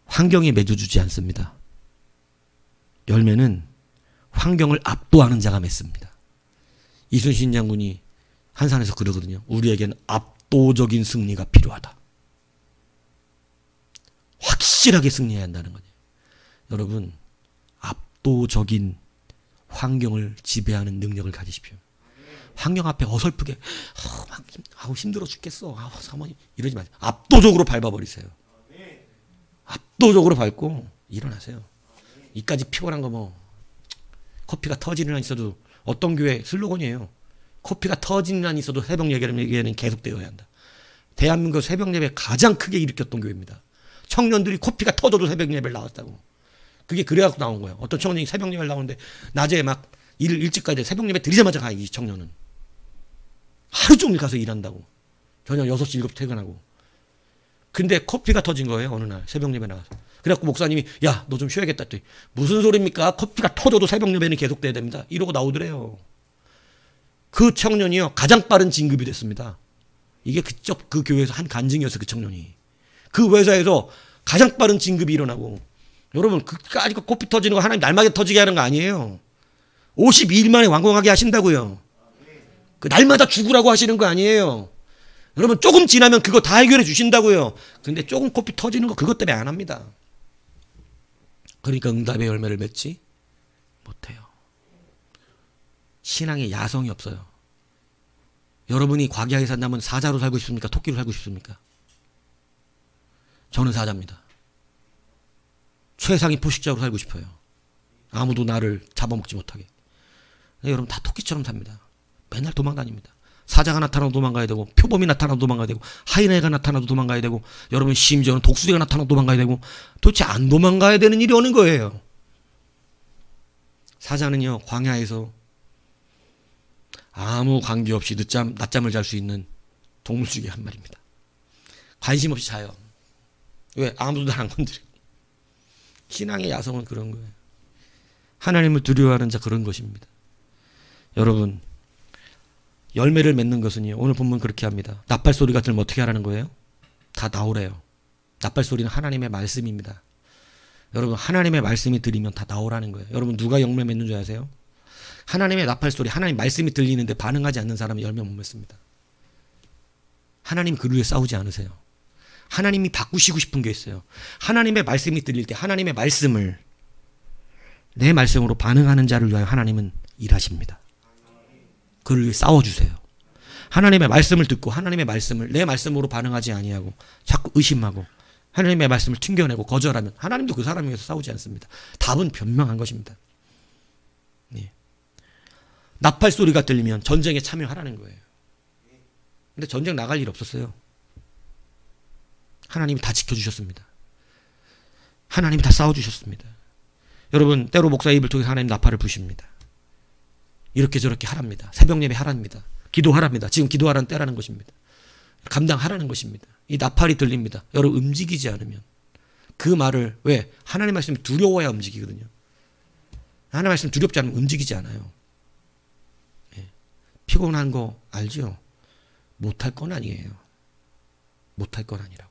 환경에 맺어주지 않습니다. 열매는 환경을 압도하는 자가 맺습니다. 이순신 장군이 한산에서 그러거든요. 우리에겐 압도적인 승리가 필요하다. 확실하게 승리해야 한다는 거예요. 여러분 압도적인 환경을 지배하는 능력을 가지십시오. 환경 앞에 어설프게 힘들어 죽겠어. 사모님 이러지 마세요. 압도적으로 밟아버리세요. 압도적으로 밟고 일어나세요. 이까지 피곤한 거 뭐 커피가 터지는 한 있어도 어떤 교회 슬로건이에요. 커피가 터지는 한 있어도 새벽 예배는 계속되어야 한다. 대한민국 새벽 예배 가장 크게 일으켰던 교회입니다. 청년들이 코피가 터져도 새벽 예배를 나왔다고. 그게 그래갖고 나온 거예요. 어떤 청년이 새벽 예배를 나오는데 낮에 막 일을 일찍 가야 돼. 새벽 예배 드리자마자 가. 이 청년은 하루 종일 가서 일한다고. 저녁 6시 7시 퇴근하고. 근데 코피가 터진 거예요. 어느 날 새벽 예배 나가서. 그래갖고 목사님이 야 너 좀 쉬어야겠다 했더니 무슨 소리입니까? 코피가 터져도 새벽 예배는 계속돼야 됩니다. 이러고 나오더래요. 그 청년이요 가장 빠른 진급이 됐습니다. 이게 그쪽 그 교회에서 한 간증이었어요. 그 청년이. 그 회사에서 가장 빠른 진급이 일어나고. 여러분 그까지 코피 터지는 거 하나님 날마다 터지게 하는 거 아니에요. 52일 만에 완공하게 하신다고요. 그 날마다 죽으라고 하시는 거 아니에요. 여러분 조금 지나면 그거 다 해결해 주신다고요. 근데 조금 코피 터지는 거 그것 때문에 안 합니다. 그러니까 응답의 열매를 맺지 못해요. 신앙에 야성이 없어요. 여러분이 과기하게 산다면 사자로 살고 싶습니까? 토끼로 살고 싶습니까? 저는 사자입니다. 최상의 포식자로 살고 싶어요. 아무도 나를 잡아먹지 못하게. 여러분 다 토끼처럼 삽니다. 맨날 도망다닙니다. 사자가 나타나도 도망가야 되고 표범이 나타나도 도망가야 되고 하이에나가 나타나도 도망가야 되고 여러분 심지어는 독수리가 나타나도 도망가야 되고 도대체 안 도망가야 되는 일이 오는 거예요. 사자는요 광야에서 아무 관계없이 낮잠을 잘 수 있는 동물 중에 한 마리입니다. 관심 없이 자요. 왜? 아무도 날 안 건드려. 신앙의 야성은 그런 거예요. 하나님을 두려워하는 자 그런 것입니다. 여러분 열매를 맺는 것은요. 오늘 본문 그렇게 합니다. 나팔 소리가 들면 어떻게 하라는 거예요? 다 나오래요. 나팔 소리는 하나님의 말씀입니다. 여러분 하나님의 말씀이 들리면 다 나오라는 거예요. 여러분 누가 열매 맺는 줄 아세요? 하나님의 나팔 소리, 하나님 말씀이 들리는데 반응하지 않는 사람은 열매 못 맺습니다. 하나님 그 위에 싸우지 않으세요. 하나님이 바꾸시고 싶은 게 있어요. 하나님의 말씀이 들릴 때 하나님의 말씀을 내 말씀으로 반응하는 자를 위하여 하나님은 일하십니다. 그를 위해 싸워주세요. 하나님의 말씀을 듣고 하나님의 말씀을 내 말씀으로 반응하지 아니하고 자꾸 의심하고 하나님의 말씀을 튕겨내고 거절하면 하나님도 그 사람을 위해서 싸우지 않습니다. 답은 변명한 것입니다. 네. 나팔 소리가 들리면 전쟁에 참여하라는 거예요. 근데 전쟁 나갈 일 없었어요. 하나님이 다 지켜주셨습니다. 하나님이 다 싸워주셨습니다. 여러분, 때로 목사의 입을 통해 하나님 나팔을 부십니다. 이렇게 저렇게 하랍니다. 새벽 예배 하랍니다. 기도하랍니다. 지금 기도하라는 때라는 것입니다. 감당하라는 것입니다. 이 나팔이 들립니다. 여러분, 움직이지 않으면 그 말을 왜? 하나님 말씀이 두려워야 움직이거든요. 하나님 말씀 두렵지 않으면 움직이지 않아요. 예. 피곤한 거 알죠? 못할 건 아니에요. 못할 건 아니라고.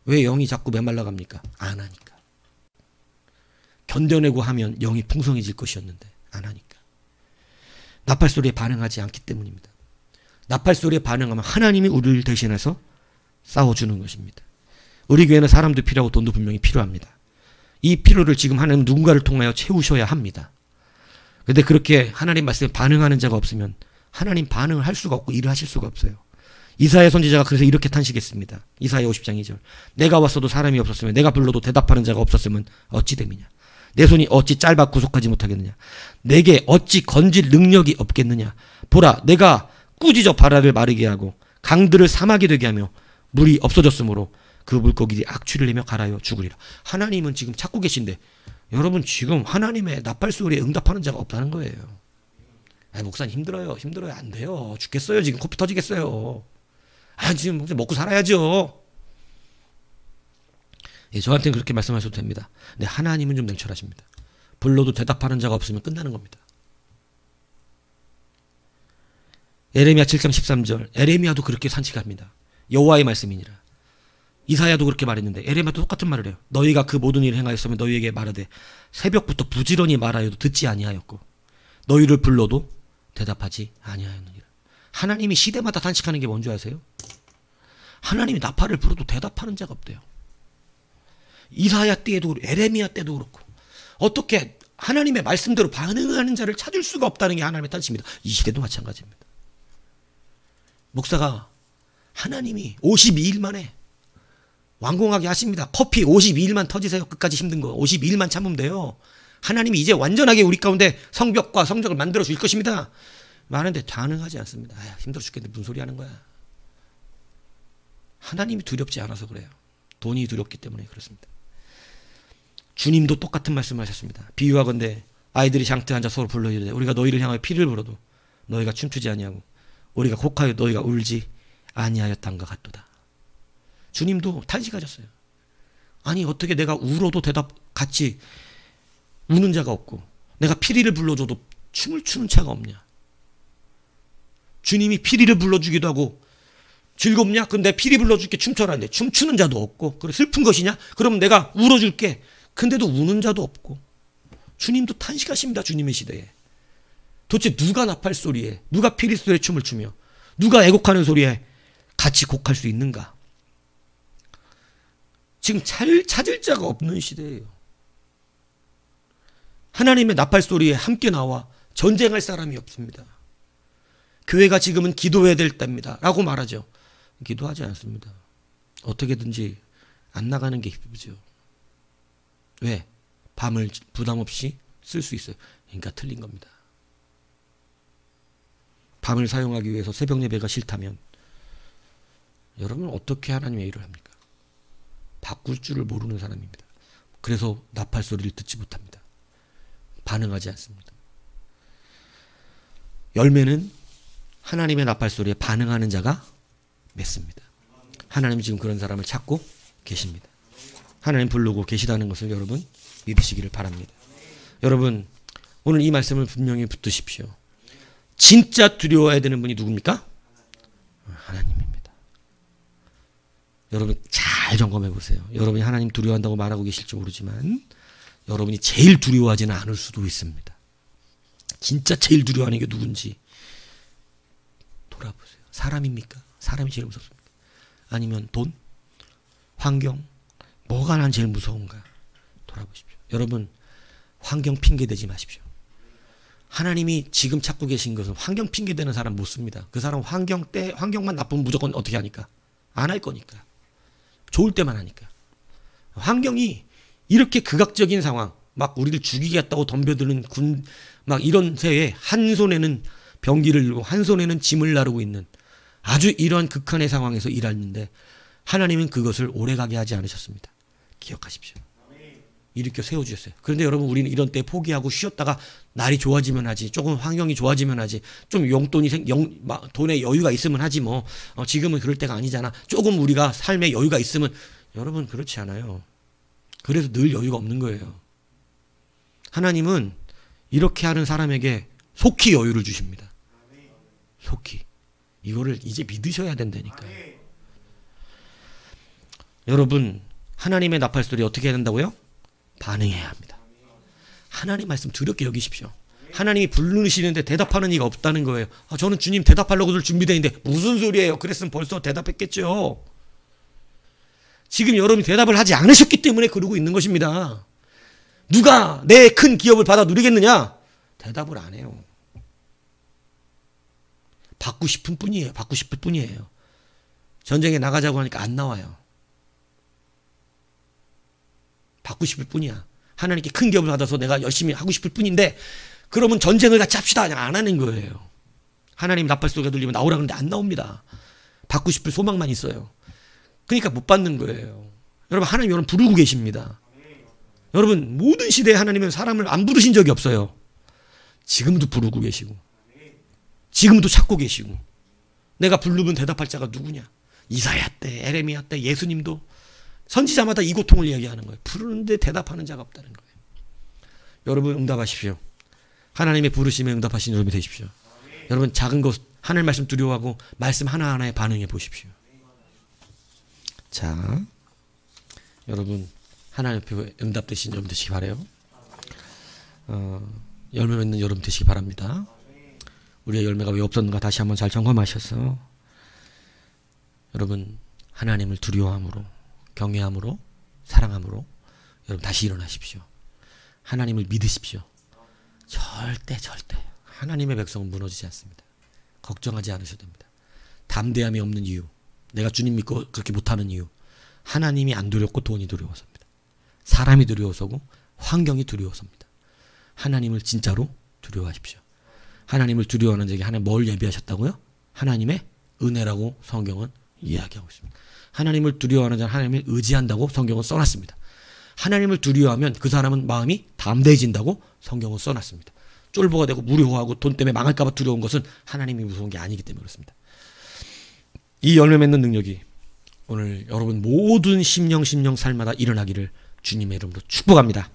왜 영이 자꾸 메말라 갑니까? 안 하니까. 견뎌내고 하면 영이 풍성해질 것이었는데 안 하니까. 나팔 소리에 반응하지 않기 때문입니다. 나팔 소리에 반응하면 하나님이 우리를 대신해서 싸워주는 것입니다. 우리 교회는 사람도 필요하고 돈도 분명히 필요합니다. 이 필요를 지금 하나님 누군가를 통하여 채우셔야 합니다. 그런데 그렇게 하나님 말씀에 반응하는 자가 없으면 하나님 반응을 할 수가 없고 일을 하실 수가 없어요. 이사야 선지자가 그래서 이렇게 탄식했습니다. 이사야 50장 2절. 내가 왔어도 사람이 없었으면 내가 불러도 대답하는 자가 없었으면 어찌 됨이냐. 내 손이 어찌 짧아 구속하지 못하겠느냐. 내게 어찌 건질 능력이 없겠느냐. 보라, 내가 꾸짖어 바다를 마르게 하고 강들을 사막이 되게 하며 물이 없어졌으므로 그 물고기들이 악취를 내며 갈아여 죽으리라. 하나님은 지금 찾고 계신데 여러분 지금 하나님의 나팔 소리에 응답하는 자가 없다는 거예요. 목사님 힘들어요. 안 돼요. 죽겠어요. 지금 코피 터지겠어요. 지금 먹고 살아야죠. 예, 저한테는 그렇게 말씀하셔도 됩니다. 근데 하나님은 좀 냉철하십니다. 불러도 대답하는 자가 없으면 끝나는 겁니다. 에레미야 7장 13절. 에레미야도 그렇게 산책합니다. 여호와의 말씀이니라. 이사야도 그렇게 말했는데 에레미야도 똑같은 말을 해요. 너희가 그 모든 일을 행하였으면 너희에게 말하되 새벽부터 부지런히 말하여도 듣지 아니하였고 너희를 불러도 대답하지 아니하였느니라. 하나님이 시대마다 탄식하는 게 뭔지 아세요? 하나님이 나팔을 불어도 대답하는 자가 없대요. 이사야 때에도 그렇고 에레미야 때도 그렇고 어떻게 하나님의 말씀대로 반응하는 자를 찾을 수가 없다는 게 하나님의 탄식입니다. 이 시대도 마찬가지입니다. 목사가 하나님이 52일 만에 완공하게 하십니다. 커피 52일만 터지세요. 끝까지 힘든 거 52일만 참으면 돼요. 하나님이 이제 완전하게 우리 가운데 성벽과 성적을 만들어 줄 것입니다. 많은데 반응하지 않습니다. 힘들어 죽겠는데 무슨 소리 하는 거야. 하나님이 두렵지 않아서 그래요. 돈이 두렵기 때문에 그렇습니다. 주님도 똑같은 말씀을 하셨습니다. 비유하건대 아이들이 장터에 앉아 서로 불러 이르되 우리가 너희를 향하여 피를 불어도 너희가 춤추지 아니하고 우리가 곡하여 너희가 울지 아니하였단가 같도다. 주님도 탄식하셨어요. 아니 어떻게 내가 울어도 같이 우는 자가 없고 내가 피리를 불러줘도 춤을 추는 자가 없냐. 주님이 피리를 불러주기도 하고 즐겁냐? 그럼 내가 피리 불러줄게 춤춰라는데 춤추는 자도 없고 그래 슬픈 것이냐? 그럼 내가 울어줄게. 근데도 우는 자도 없고 주님도 탄식하십니다. 주님의 시대에. 도대체 누가 나팔 소리에 누가 피리 소리에 춤을 추며 누가 애곡하는 소리에 같이 곡할 수 있는가? 지금 찾을 자가 없는 시대예요. 하나님의 나팔 소리에 함께 나와 전쟁할 사람이 없습니다. 교회가 지금은 기도해야 될 때입니다. 라고 말하죠. 기도하지 않습니다. 어떻게든지 안 나가는 게 기쁘죠. 왜? 밤을 부담 없이 쓸 수 있어요. 그러니까 틀린 겁니다. 밤을 사용하기 위해서 새벽 예배가 싫다면 여러분 어떻게 하나님의 일을 합니까? 바꿀 줄을 모르는 사람입니다. 그래서 나팔 소리를 듣지 못합니다. 반응하지 않습니다. 열매는 하나님의 나팔 소리에 반응하는 자가 맺습니다. 하나님이 지금 그런 사람을 찾고 계십니다. 하나님 부르고 계시다는 것을 여러분 믿으시기를 바랍니다. 여러분 오늘 이 말씀을 분명히 붙드십시오. 진짜 두려워해야 되는 분이 누굽니까? 하나님입니다. 여러분 잘 점검해 보세요. 여러분이 하나님 두려워한다고 말하고 계실지 모르지만 여러분이 제일 두려워하지는 않을 수도 있습니다. 진짜 제일 두려워하는 게 누군지 돌아보세요. 사람입니까? 사람이 제일 무섭습니까? 아니면 돈? 환경? 뭐가 난 제일 무서운가? 돌아보십시오. 여러분 환경 핑계 대지 마십시오. 하나님이 지금 찾고 계신 것은 환경 핑계 대는 사람 못 씁니다. 그 사람 환경만 나쁘면 무조건 어떻게 하니까? 안 할 거니까. 좋을 때만 하니까. 환경이 이렇게 극악적인 상황, 막 우리를 죽이겠다고 덤벼드는 막 이런 새에 한 손에는 병기를 들고 한 손에는 짐을 나르고 있는 아주 이러한 극한의 상황에서 일하는데 하나님은 그것을 오래가게 하지 않으셨습니다. 기억하십시오. 일으켜 세워주셨어요. 그런데 여러분 우리는 이런 때 포기하고 쉬었다가 날이 좋아지면 하지, 조금 환경이 좋아지면 하지, 좀 용돈이 돈에 여유가 있으면 하지 뭐 지금은 그럴 때가 아니잖아. 조금 우리가 삶에 여유가 있으면, 여러분 그렇지 않아요. 그래서 늘 여유가 없는 거예요. 하나님은 이렇게 하는 사람에게 속히 여유를 주십니다. 속히. 이거를 이제 믿으셔야 된다니까요. 여러분 하나님의 나팔소리 어떻게 해야 된다고요? 반응해야 합니다. 하나님 말씀 두렵게 여기십시오. 하나님이 부르시는데 대답하는 이가 없다는 거예요. 저는 주님 대답하려고 준비되어 있는데 무슨 소리예요? 그랬으면 벌써 대답했겠죠. 지금 여러분이 대답을 하지 않으셨기 때문에 그러고 있는 것입니다. 누가 내 큰 기업을 받아 누리겠느냐? 대답을 안 해요. 받고 싶은 뿐이에요. 받고 싶을 뿐이에요. 전쟁에 나가자고 하니까 안 나와요. 받고 싶을 뿐이야. 하나님께 큰 기업을 받아서 내가 열심히 하고 싶을 뿐인데 그러면 전쟁을 같이 합시다. 그냥 안 하는 거예요. 하나님 나팔소리가 들리면 나오라 그러는데 안 나옵니다. 받고 싶을 소망만 있어요. 그러니까 못 받는 거예요. 여러분 하나님 여러분 부르고 계십니다. 여러분 모든 시대에 하나님은 사람을 안 부르신 적이 없어요. 지금도 부르고 계시고 지금도 찾고 계시고 내가 부르면 대답할 자가 누구냐. 이사야 때 에레미야 때 예수님도 선지자마다 이 고통을 이야기하는 거예요. 부르는데 대답하는 자가 없다는 거예요. 여러분 응답하십시오. 하나님의 부르심에 응답하신 여러분이 되십시오. 여러분 작은 것 하늘 말씀 두려워하고 말씀 하나하나에 반응해 보십시오. 자, 여러분 하나님 앞에 응답되신 여러분 되시기 바라요. 열매 맺는 여러분 되시기 바랍니다. 우리의 열매가 왜 없었는가 다시 한번 잘 점검하셔서 여러분 하나님을 두려워함으로 경외함으로 사랑함으로 여러분 다시 일어나십시오. 하나님을 믿으십시오. 절대 하나님의 백성은 무너지지 않습니다. 걱정하지 않으셔도 됩니다. 담대함이 없는 이유, 내가 주님 믿고 그렇게 못하는 이유, 하나님이 안 두렵고 돈이 두려워서입니다. 사람이 두려워서고 환경이 두려워서입니다. 하나님을 진짜로 두려워하십시오. 하나님을 두려워하는 자에게 하나님 뭘 예비하셨다고요? 하나님의 은혜라고 성경은 이야기하고 있습니다. 하나님을 두려워하는 자는 하나님을 의지한다고 성경은 써놨습니다. 하나님을 두려워하면 그 사람은 마음이 담대해진다고 성경은 써놨습니다. 쫄보가 되고 무료하고 돈 때문에 망할까 봐 두려운 것은 하나님이 무서운 게 아니기 때문에 그렇습니다. 이 열매 맺는 능력이 오늘 여러분 모든 심령 삶마다 일어나기를 주님의 이름으로 축복합니다.